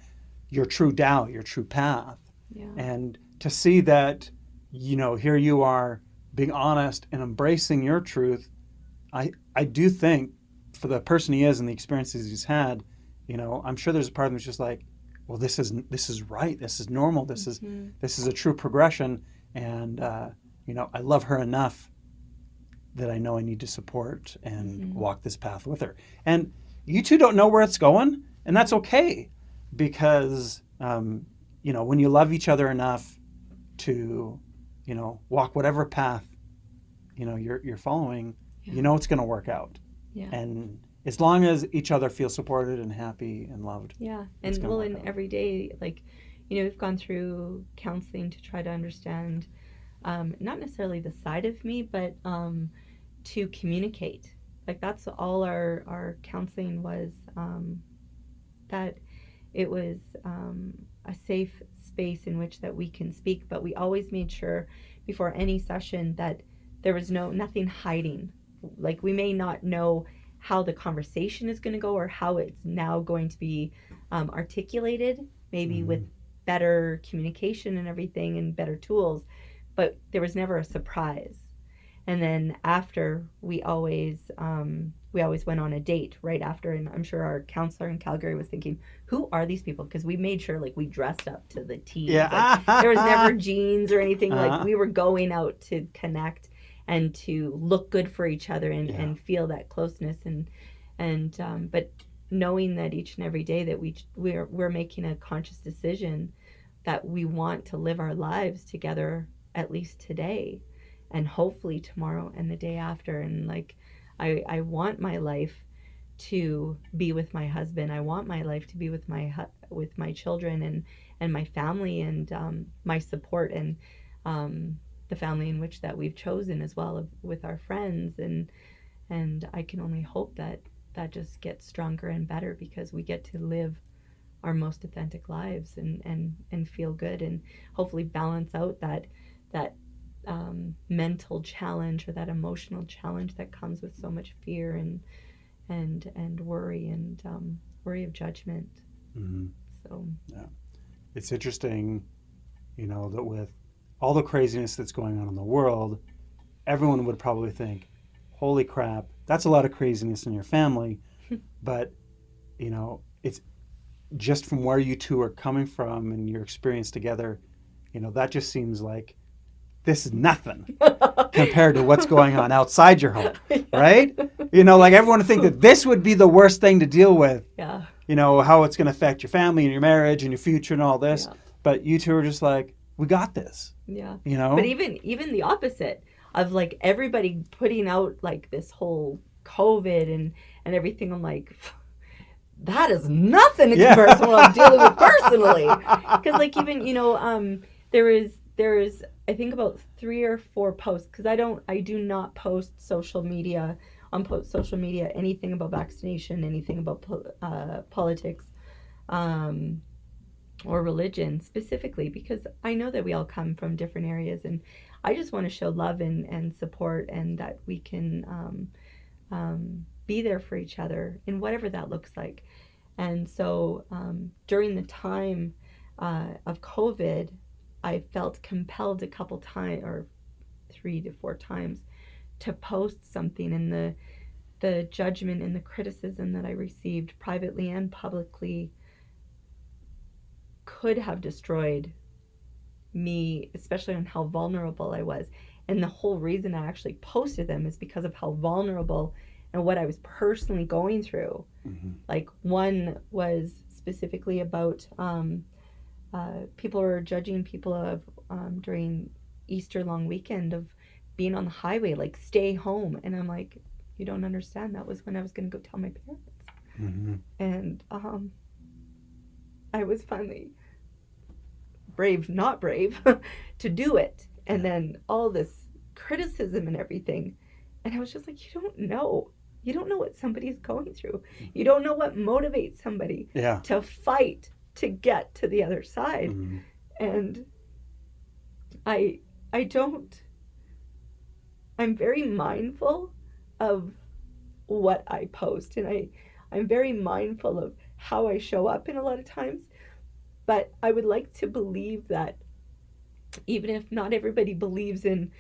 your true Tao, your true path. Yeah. And to see that, you know, here you are being honest and embracing your truth, I do think for the person he is and the experiences he's had, you know, I'm sure there's a part of him that's just like, well, this is right, this is normal, Mm-hmm. this is a true progression, and you know, I love her enough that I know I need to support and Mm-hmm. walk this path with her. And you two don't know where it's going, and that's okay, because you know, when you love each other enough to, you know, walk whatever path, you know, you're following, Yeah. you know it's going to work out. Yeah. And as long as each other feel supported and happy and loved, Yeah. it's And going to well, work in out. every day, like, we've gone through counseling to try to understand, not necessarily the side of me, but to communicate. Like, that's all our counseling was, that it was a safe space in which that we can speak, but we always made sure before any session that there was nothing hiding. Like, we may not know how the conversation is going to go or how it's now going to be articulated, maybe with better communication and everything and better tools, but there was never a surprise. And then after, we always went on a date right after, and I'm sure our counselor in Calgary was thinking, who are these people? Because we made sure, like, we dressed up to the T's. Yeah. Like, there was never jeans or anything. Uh-huh. Like, we were going out to connect and to look good for each other and, Yeah. and feel that closeness and but knowing that each and every day that we're making a conscious decision that we want to live our lives together, at least today and hopefully tomorrow and the day after. And like, I want my life to be with my husband. I want my life to be with my children and my family and my support and the family in which that we've chosen as well with our friends. And I can only hope that that just gets stronger and better because we get to live our most authentic lives and feel good and hopefully balance out that mental challenge or that emotional challenge that comes with so much fear and worry and worry of judgment. Mm-hmm. So yeah, it's interesting, you know, that with all the craziness that's going on in the world, everyone would probably think, "Holy crap, that's a lot of craziness in your family," but you know, it's just from where you two are coming from and your experience together, you know, that just seems like this is nothing compared to what's going on outside your home, right? You know, like everyone would think that this would be the worst thing to deal with. Yeah. You know, how it's going to affect your family and your marriage and your future and all this. Yeah. But you two are just like, we got this. Yeah. You know? But even the opposite of like everybody putting out like this whole COVID and everything, I'm like, that is nothing in comparison to what I'm dealing with personally. Because like even, there is I think about 3 or 4 posts because I do not post social media anything about vaccination, anything about politics, or religion specifically, because I know that we all come from different areas and I just want to show love and support and that we can be there for each other in whatever that looks like. And so during the time of COVID, I felt compelled a couple times or 3 to 4 times to post something, and the judgment and the criticism that I received privately and publicly could have destroyed me, especially on how vulnerable I was. And the whole reason I actually posted them is because of how vulnerable and what I was personally going through. Mm-hmm. Like one was specifically about people were judging people of during Easter long weekend of being on the highway, like stay home. And I'm like, you don't understand. That was when I was going to go tell my parents. Mm-hmm. And I was finally not brave to do it. And then all this criticism and everything. And I was just like, you don't know. you don't know what somebody's going through. You don't know what motivates somebody Yeah. to fight to get to the other side. Mm-hmm. And I don't, I'm very mindful of what I post, and I'm very mindful of how I show up in a lot of times. But I would like to believe that even if not everybody believes in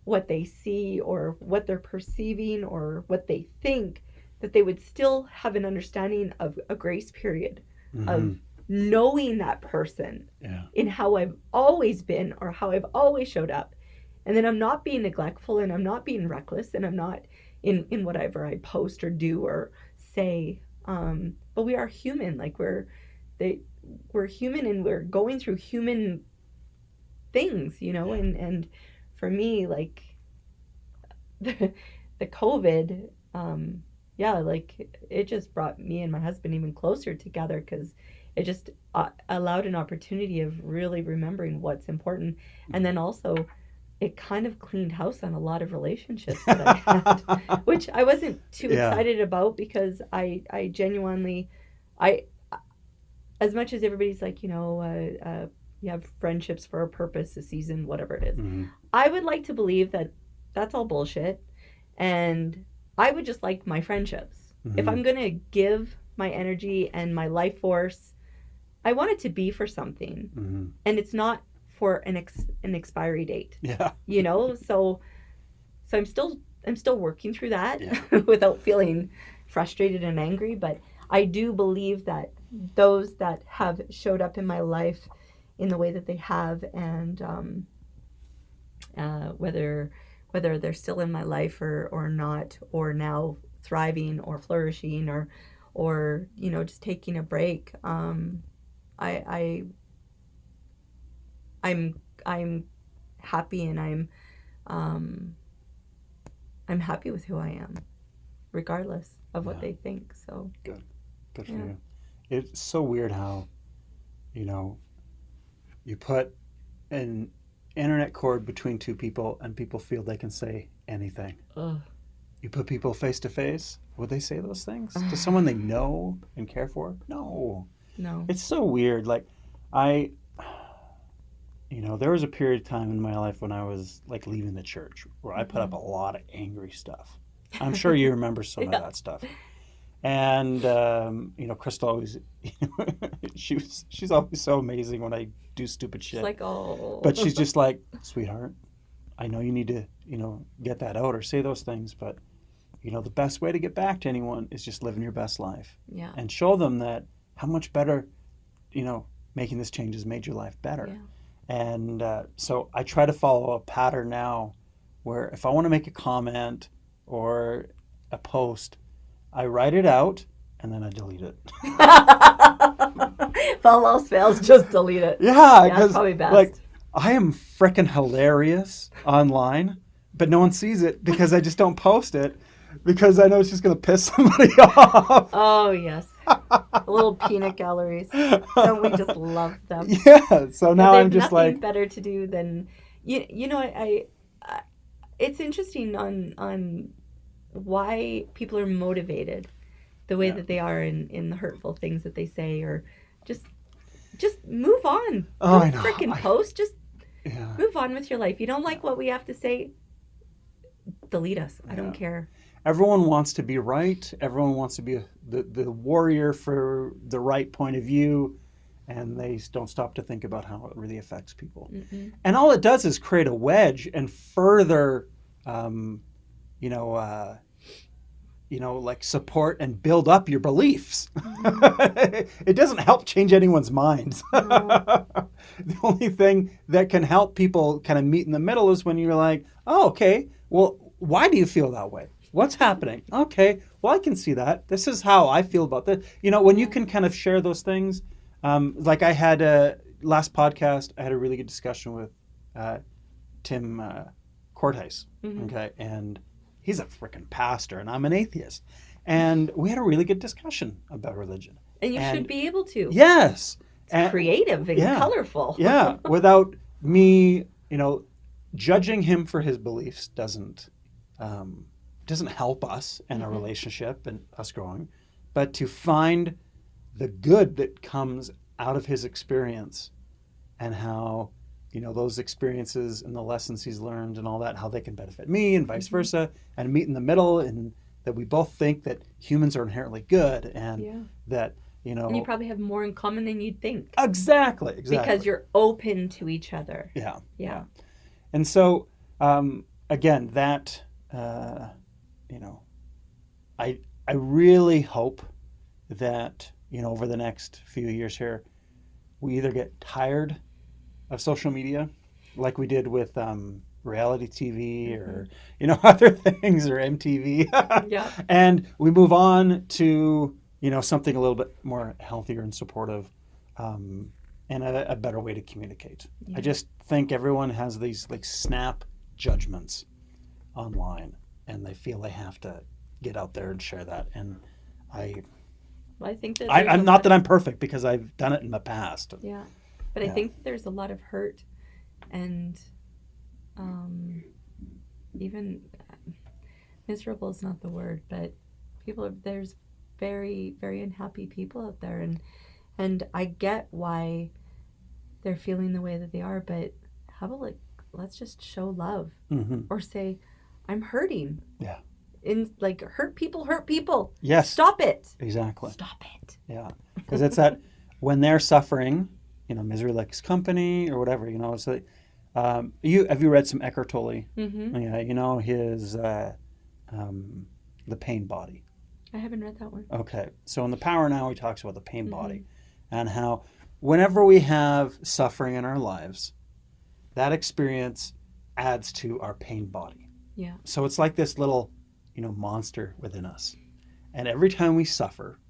what they see or what they're perceiving or what they think, that they would still have an understanding of a grace period Mm-hmm. of knowing that person Yeah. in how I've always been or how I've always showed up. And then I'm not being neglectful and I'm not being reckless and I'm not in whatever I post or do or say. But we are human. Like we're human and we're going through human things, you know, and for me, like the COVID, yeah, like it just brought me and my husband even closer together because it just allowed an opportunity of really remembering what's important. And then also it kind of cleaned house on a lot of relationships that I had, which I wasn't too Yeah. excited about because I genuinely, I, as much as everybody's like, you know, you have friendships for a purpose, a season, whatever it is. Mm-hmm. I would like to believe that that's all bullshit. And I would just like my friendships. Mm-hmm. If I'm going to give my energy and my life force, I want it to be for something. Mm-hmm. And it's not for an expiry date. Yeah. You know, so I'm still working through that Yeah. without feeling frustrated and angry, but I do believe that those that have showed up in my life in the way that they have, and whether they're still in my life or not, or now thriving or flourishing or you know just taking a break, I'm happy and I'm happy with who I am, regardless of what they think. So good for you. It's so weird how, you know, you put an internet cord between two people and people feel they can say anything. Ugh. You put people face to face, would they say those things to someone they know and care for? No. It's so weird. Like you know, there was a period of time in my life when I was like leaving the church where I put up a lot of angry stuff. I'm sure you remember some of that stuff. And you know, Krista always, you know, she's always so amazing when I do stupid shit. She's like, oh. But she's just like, sweetheart, I know you need to, you know, get that out or say those things, but you know, the best way to get back to anyone is just living your best life. Yeah. And show them that how much better, you know, making this change has made your life better. Yeah. And so I try to follow a pattern now where if I want to make a comment or a post, I write it out and then I delete it. If all else fails, just delete it. Yeah, that's probably best. Like, I am freaking hilarious online, but no one sees it because I just don't post it because I know it's just going to piss somebody off. Oh, yes. Little peanut galleries. Don't we just love them? Yeah, so now I'm just like... nothing better to do than... You know, I it's interesting on why people are motivated the way that they are in the hurtful things that they say, or just move on. Oh, I know. Freaking post. Just move on with your life. You don't like what we have to say, delete us. I don't care. Everyone wants to be right. Everyone wants to be the warrior for the right point of view, and they don't stop to think about how it really affects people. Mm-mm. And all it does is create a wedge and further, like support and build up your beliefs. Mm-hmm. It doesn't help change anyone's minds. No. The only thing that can help people kind of meet in the middle is when you're like, oh, okay, well, why do you feel that way? What's happening? Okay, well, I can see that. This is how I feel about this. You know, when you can kind of share those things, like I had last podcast, I had a really good discussion with Tim Cortice, mm-hmm. okay, and he's a freaking pastor, and I'm an atheist, and we had a really good discussion about religion. And you should be able to. Yes. It's creative and colorful. Yeah, without me, judging him for his beliefs doesn't doesn't help us in a Mm-hmm. relationship and us growing, but to find the good that comes out of his experience and how, those experiences and the lessons he's learned and all that, how they can benefit me and vice Mm-hmm. versa, and meet in the middle, and that we both think that humans are inherently good, and Yeah. that, And you probably have more in common than you'd think exactly. because you're open to each other. Yeah. Yeah. And so, again, that, you know, I really hope that, over the next few years here, we either get tired of social media, like we did with reality TV or other things, or MTV, Yeah. and we move on to something a little bit more healthier and supportive, and a better way to communicate. Yeah. I just think everyone has these like snap judgments online, and they feel they have to get out there and share that. And Well, I think that I'm not that I'm perfect, because I've done it in the past. Yeah. But I think that there's a lot of hurt and even miserable is not the word, but there's very, very unhappy people out there, and I get why they're feeling the way that they are, but how about, like, let's just show love, or say, I'm hurting. Yeah. In like, hurt people. Yes. Stop it. Exactly. Stop it. Yeah. Because it's that when they're suffering, misery likes company or whatever, it's like, have you read some Eckhart Tolle? Mm-hmm. Yeah, his The Pain Body. I haven't read that one. Okay. So in The Power Now, he talks about the pain body, and how whenever we have suffering in our lives, that experience adds to our pain body. Yeah. So it's like this little, monster within us. And every time we suffer,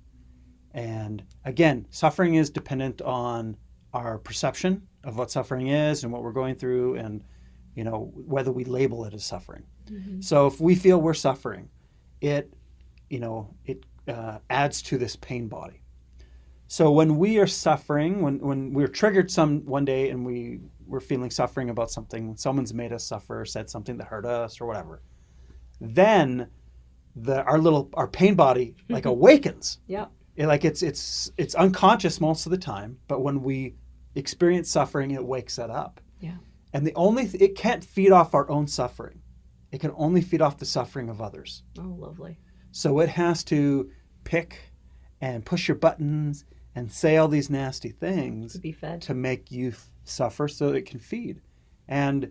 and again, suffering is dependent on our perception of what suffering is and what we're going through, and, whether we label it as suffering. Mm-hmm. So if we feel we're suffering, it adds to this pain body. So when we are suffering, when we're triggered one day and we're feeling suffering about something, someone's made us suffer, said something that hurt us or whatever, then our pain body like awakens. Yeah. It's unconscious most of the time, but when we experience suffering, it wakes that up. Yeah. And it can't feed off our own suffering. It can only feed off the suffering of others. Oh, lovely. So it has to pick and push your buttons and say all these nasty things To be fed. to make you suffer so it can feed. And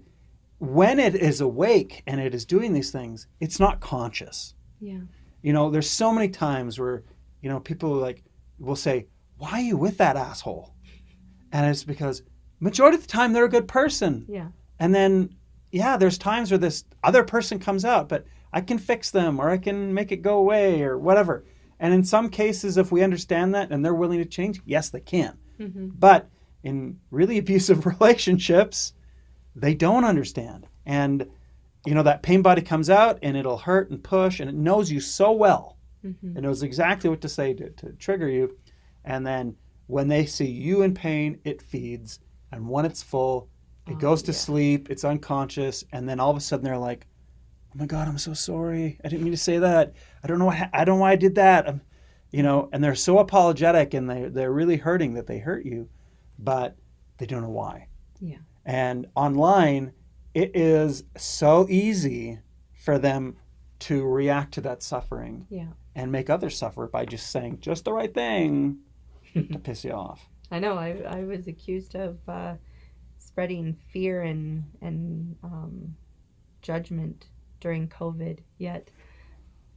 when it is awake and it is doing these things, it's not conscious. Yeah. There's so many times where, people will say, why are you with that asshole? And it's because majority of the time they're a good person. Yeah. And then, there's times where this other person comes out, but I can fix them, or I can make it go away, or whatever. And in some cases, if we understand that and they're willing to change, yes, they can. Mm-hmm. But in really abusive relationships, they don't understand. And, that pain body comes out and it'll hurt and push, and it knows you so well. Mm-hmm. It knows exactly what to say to trigger you. And then when they see you in pain, it feeds. And when it's full, it goes to sleep, it's unconscious. And then all of a sudden they're like, oh my God, I'm so sorry. I didn't mean to say that. I don't know why I did that. And they're so apologetic, and they're really hurting that they hurt you, but they don't know why. Yeah. And online, it is so easy for them to react to that suffering and make others suffer by just saying just the right thing to piss you off. I know. I was accused of spreading fear and judgment during COVID, yet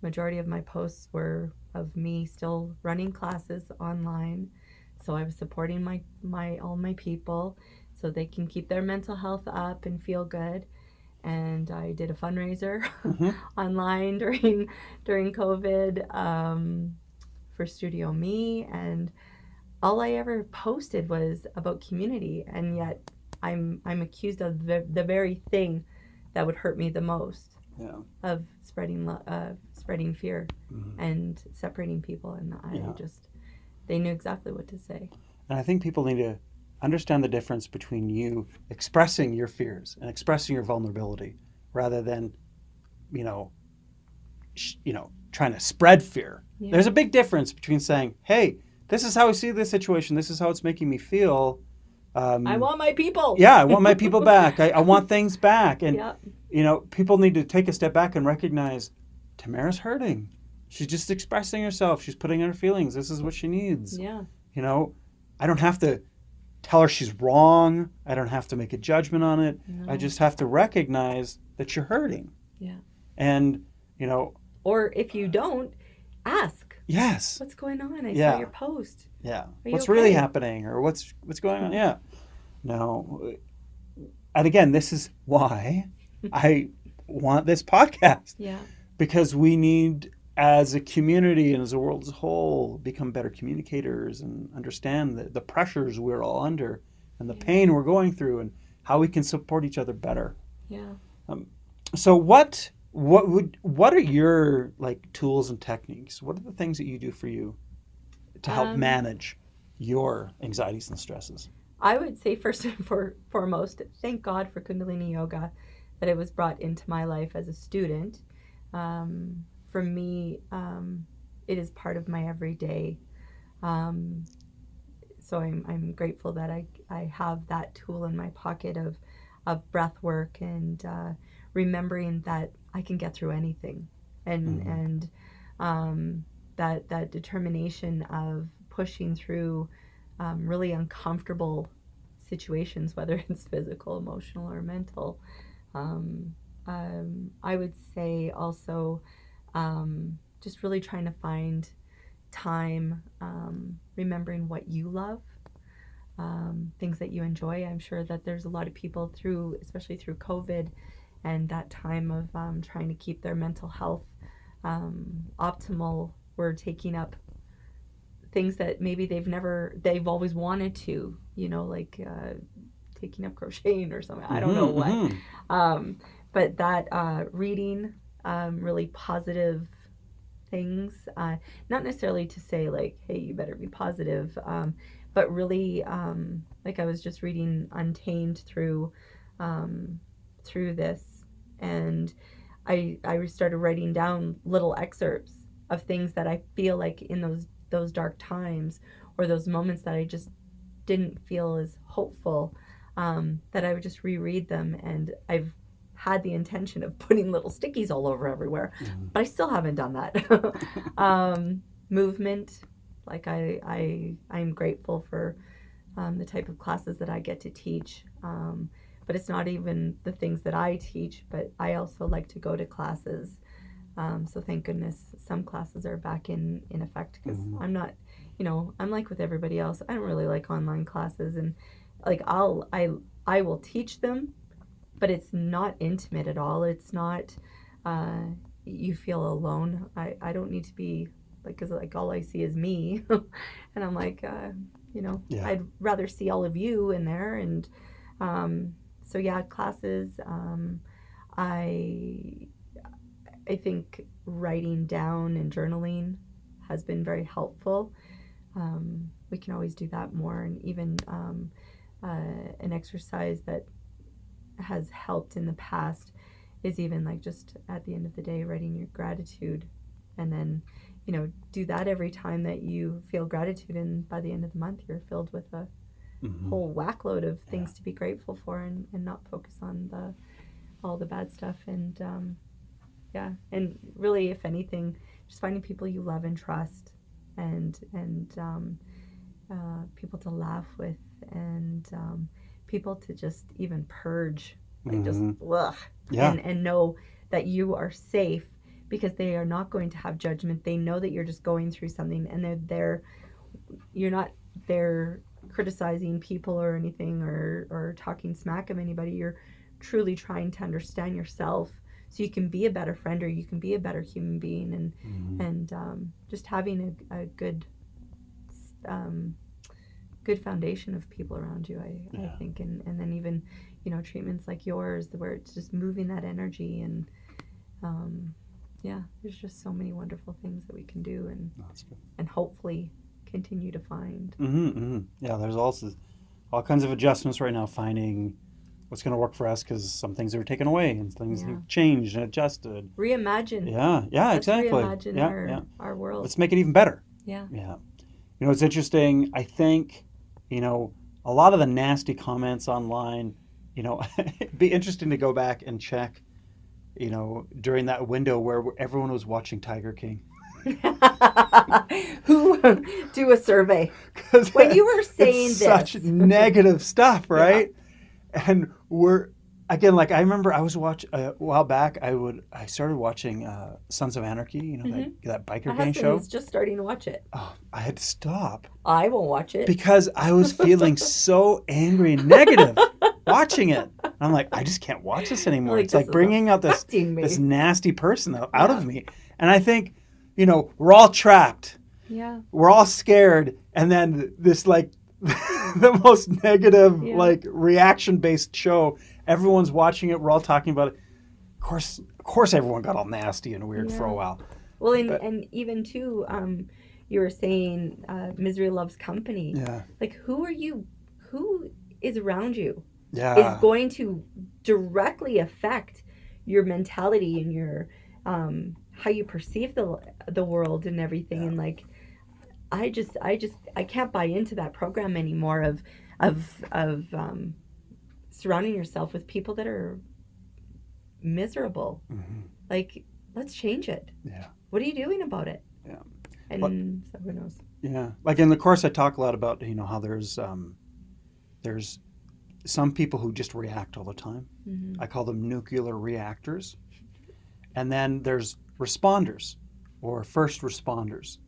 majority of my posts were of me still running classes online. So I was supporting all my people so they can keep their mental health up and feel good. And I did a fundraiser online during COVID for Studio Me, and all I ever posted was about community, and yet I'm accused of the very thing that would hurt me the most. Yeah. Of spreading fear and separating people, and they knew exactly what to say. And I think people need to understand the difference between you expressing your fears and expressing your vulnerability, rather than, trying to spread fear. Yeah. There's a big difference between saying, hey, this is how I see this situation. This is how it's making me feel. I want my people. Yeah, I want my people back. I want things back. And, Yeah. People need to take a step back and recognize Tamara's hurting. She's just expressing herself. She's putting in her feelings. This is what she needs. Yeah. I don't have to tell her she's wrong. I don't have to make a judgment on it. No. I just have to recognize that you're hurting. Yeah. And, Or if you don't, ask. Yes. What's going on? I Yeah. saw your post. Yeah. Are you What's okay? really happening, or what's going on? Yeah. No. And again, this is why I want this podcast, Yeah. because we need, as a community and as a world as a whole, become better communicators and understand the pressures we're all under and the pain we're going through and how we can support each other better. Yeah. So what are your tools and techniques? What are the things that you do for you to help manage your anxieties and stresses? I would say first and foremost, thank God for Kundalini Yoga, that it was brought into my life as a student. For me, it is part of my everyday. So I'm grateful that I have that tool in my pocket of breath work and remembering that I can get through anything, and that determination of pushing through really uncomfortable situations, whether it's physical, emotional, or mental. I would say also just really trying to find time, remembering what you love, things that you enjoy. I'm sure that there's a lot of people especially through COVID and that time of trying to keep their mental health optimal, were taking up things that maybe they've always wanted to, taking up crocheting or something. I don't know what. But that reading really positive things, not necessarily to say hey, you better be positive, but really I was just reading Untamed through this, and I started writing down little excerpts of things that I feel like in those dark times, or those moments that I just didn't feel as hopeful, that I would just reread them. And I've had the intention of putting little stickies all over everywhere, but I still haven't done that. Movement, I'm grateful for the type of classes that I get to teach, but it's not even the things that I teach, but I also like to go to classes. So thank goodness some classes are back in effect, because I'm not, I'm like with everybody else. I don't really like online classes, and I will teach them, but it's not intimate at all. It's not, you feel alone. I don't need to be because all I see is me, and I'm I'd rather see all of you in there. And so yeah, classes. I think writing down and journaling has been very helpful. We can always do that more, and even an exercise that has helped in the past is even just at the end of the day writing your gratitude, and then do that every time that you feel gratitude, and by the end of the month you're filled with a whole whackload of things to be grateful for, and not focus on all the bad stuff. And and really, if anything, just finding people you love and trust, and people to laugh with, and people to just even purge, and know that you are safe, because they are not going to have judgment. They know that you're just going through something, and you're not there criticizing people or anything, or talking smack of anybody. You're truly trying to understand yourself, so you can be a better friend, or you can be a better human being, and just having a good foundation of people around you, I think, and then even treatments like yours, where it's just moving that energy, and there's just so many wonderful things that we can do, and hopefully continue to find. Yeah, there's also all kinds of adjustments right now, finding what's going to work for us because some things are taken away and things Yeah. have changed and adjusted. Reimagine. Yeah, Let's exactly. reimagine Yeah. our world. Let's make it even better. Yeah. Yeah. It's interesting. I think, a lot of the nasty comments online, it'd be interesting to go back and check, during that window where everyone was watching Tiger King. Who do a survey? 'Cause When you were saying it's this, such negative stuff, right? And again, like I remember I was watching a while back. I started watching Sons of Anarchy, that my biker gang husband show. is just starting to watch it. Oh, I had to stop I won't watch it because I was feeling so angry and negative watching it. And I'm like, I just can't watch this anymore. Like, It's like this is bringing out this affecting me. nasty person out of me. And I think, we're all trapped. Yeah. We're all scared, and then this like the most negative like reaction based show. Everyone's watching it. We're all talking about it. Of course, everyone got all nasty and weird for a while. Well, and even too, you were saying misery loves company. Yeah. Like, who is around you Yeah. is going to directly affect your mentality and your how you perceive the world and everything. And like, I can't buy into that program anymore of surrounding yourself with people that are miserable. Mm-hmm. Like, let's change it. Yeah. What are you doing about it? Yeah. And so who knows? Yeah. Like in the course, I talk a lot about how there's some people who just react all the time. Mm-hmm. I call them nuclear reactors. And then there's responders or first responders.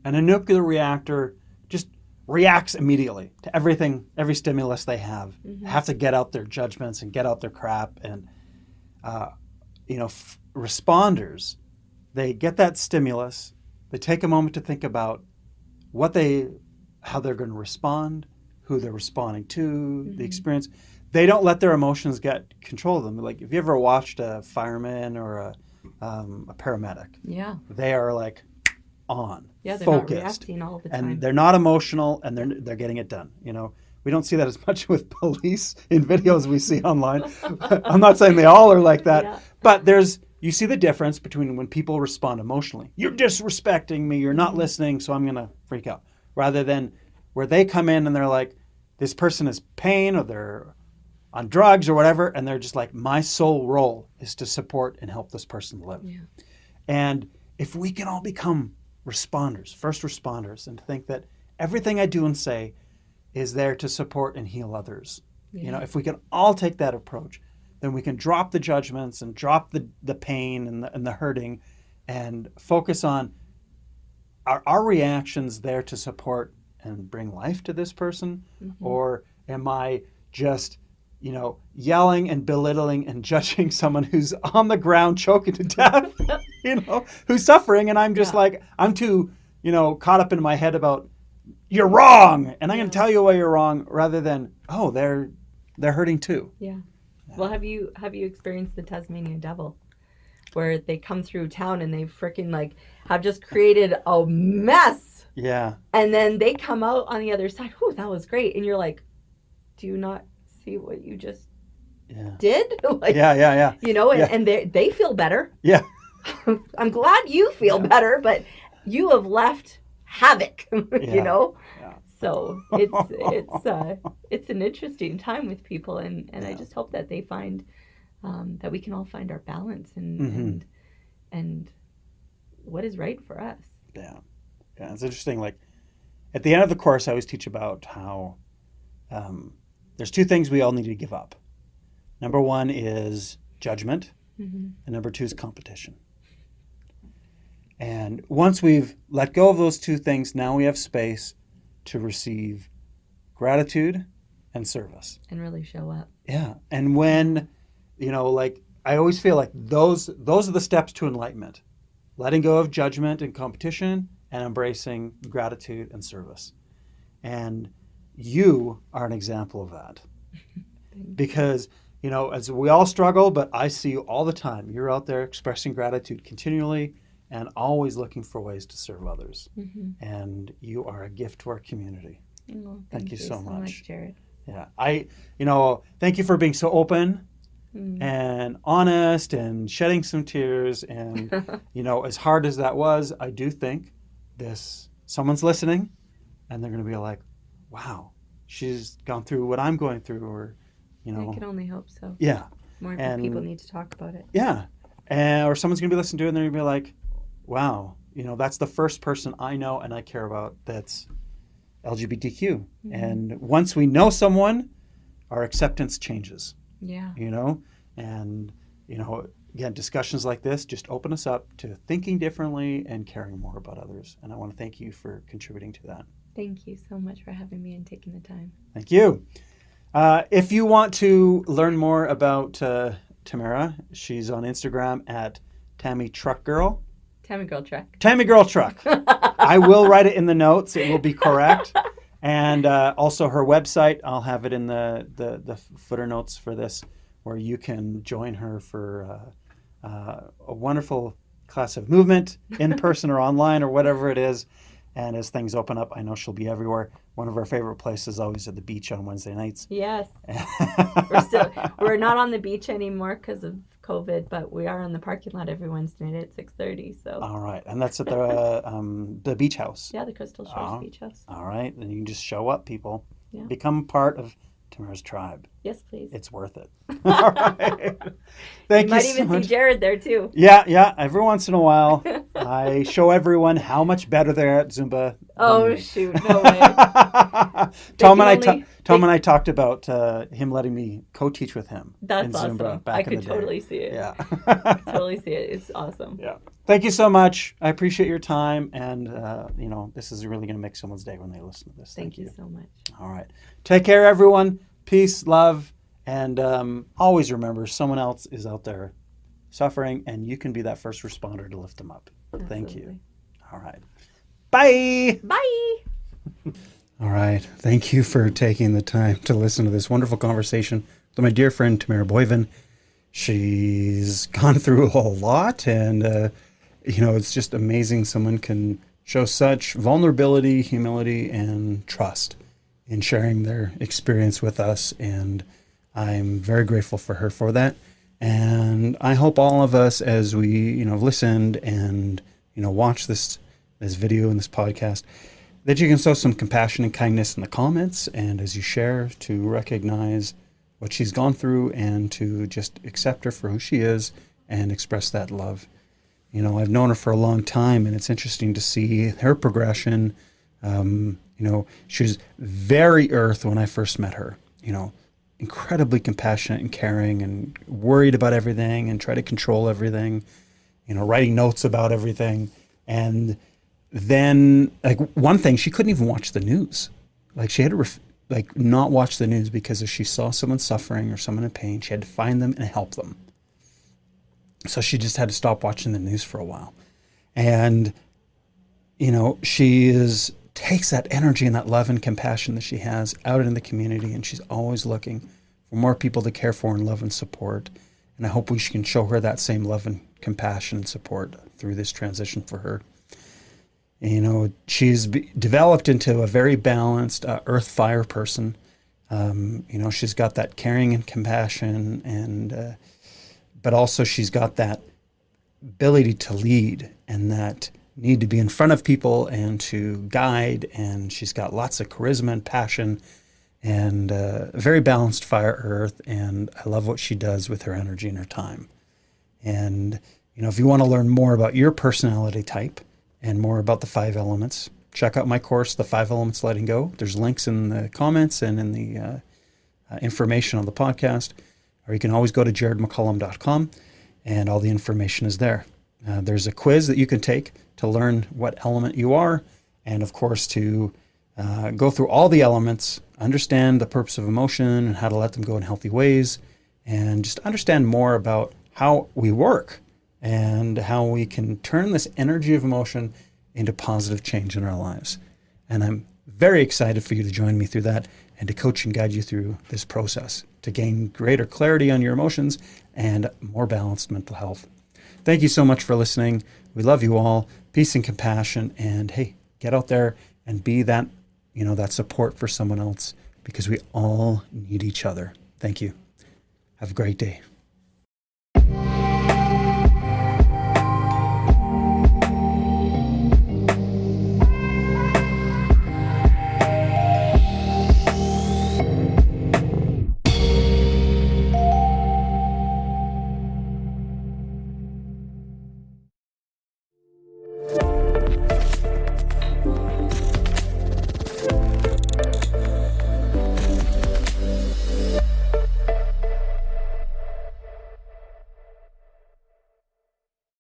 And a nuclear reactor just reacts immediately to everything, every stimulus they have. Mm-hmm. Have to get out their judgments and get out their crap. And, responders, they get that stimulus. They take a moment to think about how they're going to respond, who they're responding to, Mm-hmm. the experience. They don't let their emotions get control of them. Like if you ever watched a fireman or a paramedic, they are like on, they're focused, not reacting all the time, and they're not emotional, and they're getting it done. We don't see that as much with police in videos we see online. I'm not saying they all are like that, but you see the difference between when people respond emotionally. You're disrespecting me. You're not listening, so I'm going to freak out. Rather than where they come in and they're like, this person is pain or they're on drugs or whatever, and they're just like, my sole role is to support and help this person live. Yeah. And if we can all become responders, first responders, and think that everything I do and say is there to support and heal others. If we can all take that approach, then we can drop the judgments and drop the pain and the hurting and focus on our reactions there to support and bring life to this person? Mm-hmm. Or am I just, yelling and belittling and judging someone who's on the ground choking to death, who's suffering, and I'm just like, I'm too, caught up in my head about, you're wrong, and I'm going to tell you why you're wrong, rather than, oh, they're hurting too. Yeah. Well, have you experienced the Tasmanian Devil, where they come through town and they freaking have just created a mess? Yeah. And then they come out on the other side. Whew, that was great. And you're like, do you not see what you just did? Yeah. And they feel better. Yeah. I'm glad you feel better, but you have left havoc. Yeah. So it's an interesting time with people, and I just hope that they find that we can all find our balance and what is right for us. Yeah, it's interesting. Like at the end of the course, I always teach about how there's two things we all need to give up. Number one is judgment, and number two is competition. And once we've let go of those two things, now we have space to receive gratitude and service. And really show up. Yeah. And when, I always feel like those are the steps to enlightenment. Letting go of judgment and competition and embracing gratitude and service. And you are an example of that. Because, as we all struggle, but I see you all the time. You're out there expressing gratitude continually and always looking for ways to serve others. Mm-hmm. And you are a gift to our community. Oh, thank you so much, Jared. Yeah. Thank you for being so open and honest and shedding some tears. And, as hard as that was, I do think someone's listening and they're going to be like, wow, she's gone through what I'm going through, or, I can only hope so. yeah. More people need to talk about it. Yeah. Or someone's going to be listening to it and they're going to be like, wow, that's the first person I know and I care about that's LGBTQ. And once we know someone, our acceptance changes. Yeah. And, again, discussions like this just open us up to thinking differently and caring more about others. And I want to thank you for contributing to that. Thank you so much for having me and taking the time. Thank you. If you want to learn more about Tamara, she's on Instagram at Tammy Truck Girl. Tammy Girl Truck. Tammy Girl Truck. I will write it in the notes. It will be correct. And also her website, I'll have it in the footer notes for this, where you can join her for a wonderful class of movement, in person or online or whatever it is. And as things open up, I know she'll be everywhere. One of our favorite places always at the beach on Wednesday nights. Yes. We're not on the beach anymore because of COVID, but we are on the parking lot every Wednesday night at 6:30. So. All right, and that's at the beach house. Yeah, the Crystal Shores Beach House. All right, then you can just show up, people. Yeah. Become part of Tamara's tribe. Yes, please. It's worth it. All right. Thank you might so even much. see Jared there too. Yeah. Every once in a while, I show everyone how much better they're at Zumba. Oh shoot! No way. Tom and I talked about him letting me co-teach with him. That's in awesome. Zumba back I in could the day. totally see it. Yeah. Totally see it. It's awesome. Yeah. Thank you so much. I appreciate your time, and this is really going to make someone's day when they listen to this. Thank you so much. All right. Take care, everyone. Peace, love, and always remember someone else is out there suffering, and you can be that first responder to lift them up. Absolutely. Thank you. All right. Bye. Bye. All right. Thank you for taking the time to listen to this wonderful conversation with my dear friend, Tamara Boivin. She's gone through a lot, and, it's just amazing someone can show such vulnerability, humility, and trust in sharing their experience with us. And I'm very grateful for her for that. And I hope all of us, as we, listened and, watch this video and this podcast, that you can show some compassion and kindness in the comments, and as you share, to recognize what she's gone through and to just accept her for who she is and express that love. I've known her for a long time, and it's interesting to see her progression. She was very earth when I first met her, incredibly compassionate and caring and worried about everything and try to control everything, writing notes about everything. And then, one thing, she couldn't even watch the news. She had to not watch the news, because if she saw someone suffering or someone in pain, she had to find them and help them. So she just had to stop watching the news for a while. And, she takes that energy and that love and compassion that she has out in the community, and she's always looking for more people to care for and love and support. And I hope we can show her that same love and compassion and support through this transition for her. She's developed into a very balanced earth fire person. She's got that caring and compassion, and but also she's got that ability to lead and that need to be in front of people and to guide. And she's got lots of charisma and passion, and a very balanced fire earth. And I love what she does with her energy and her time. And, if you want to learn more about your personality type and more about the 5 elements, check out my course, The 5 Elements Letting Go. There's links in the comments and in the information on the podcast. Or you can always go to jaredmccullum.com, and all the information is there. There's a quiz that you can take to learn what element you are, and of course to go through all the elements, understand the purpose of emotion and how to let them go in healthy ways, and just understand more about how we work and how we can turn this energy of emotion into positive change in our lives. And I'm very excited for you to join me through that and to coach and guide you through this process to gain greater clarity on your emotions and more balanced mental health. Thank you so much for listening. We love you all. Peace and compassion. And hey, get out there and be that, that support for someone else. because we all need each other. Thank you. Have a great day.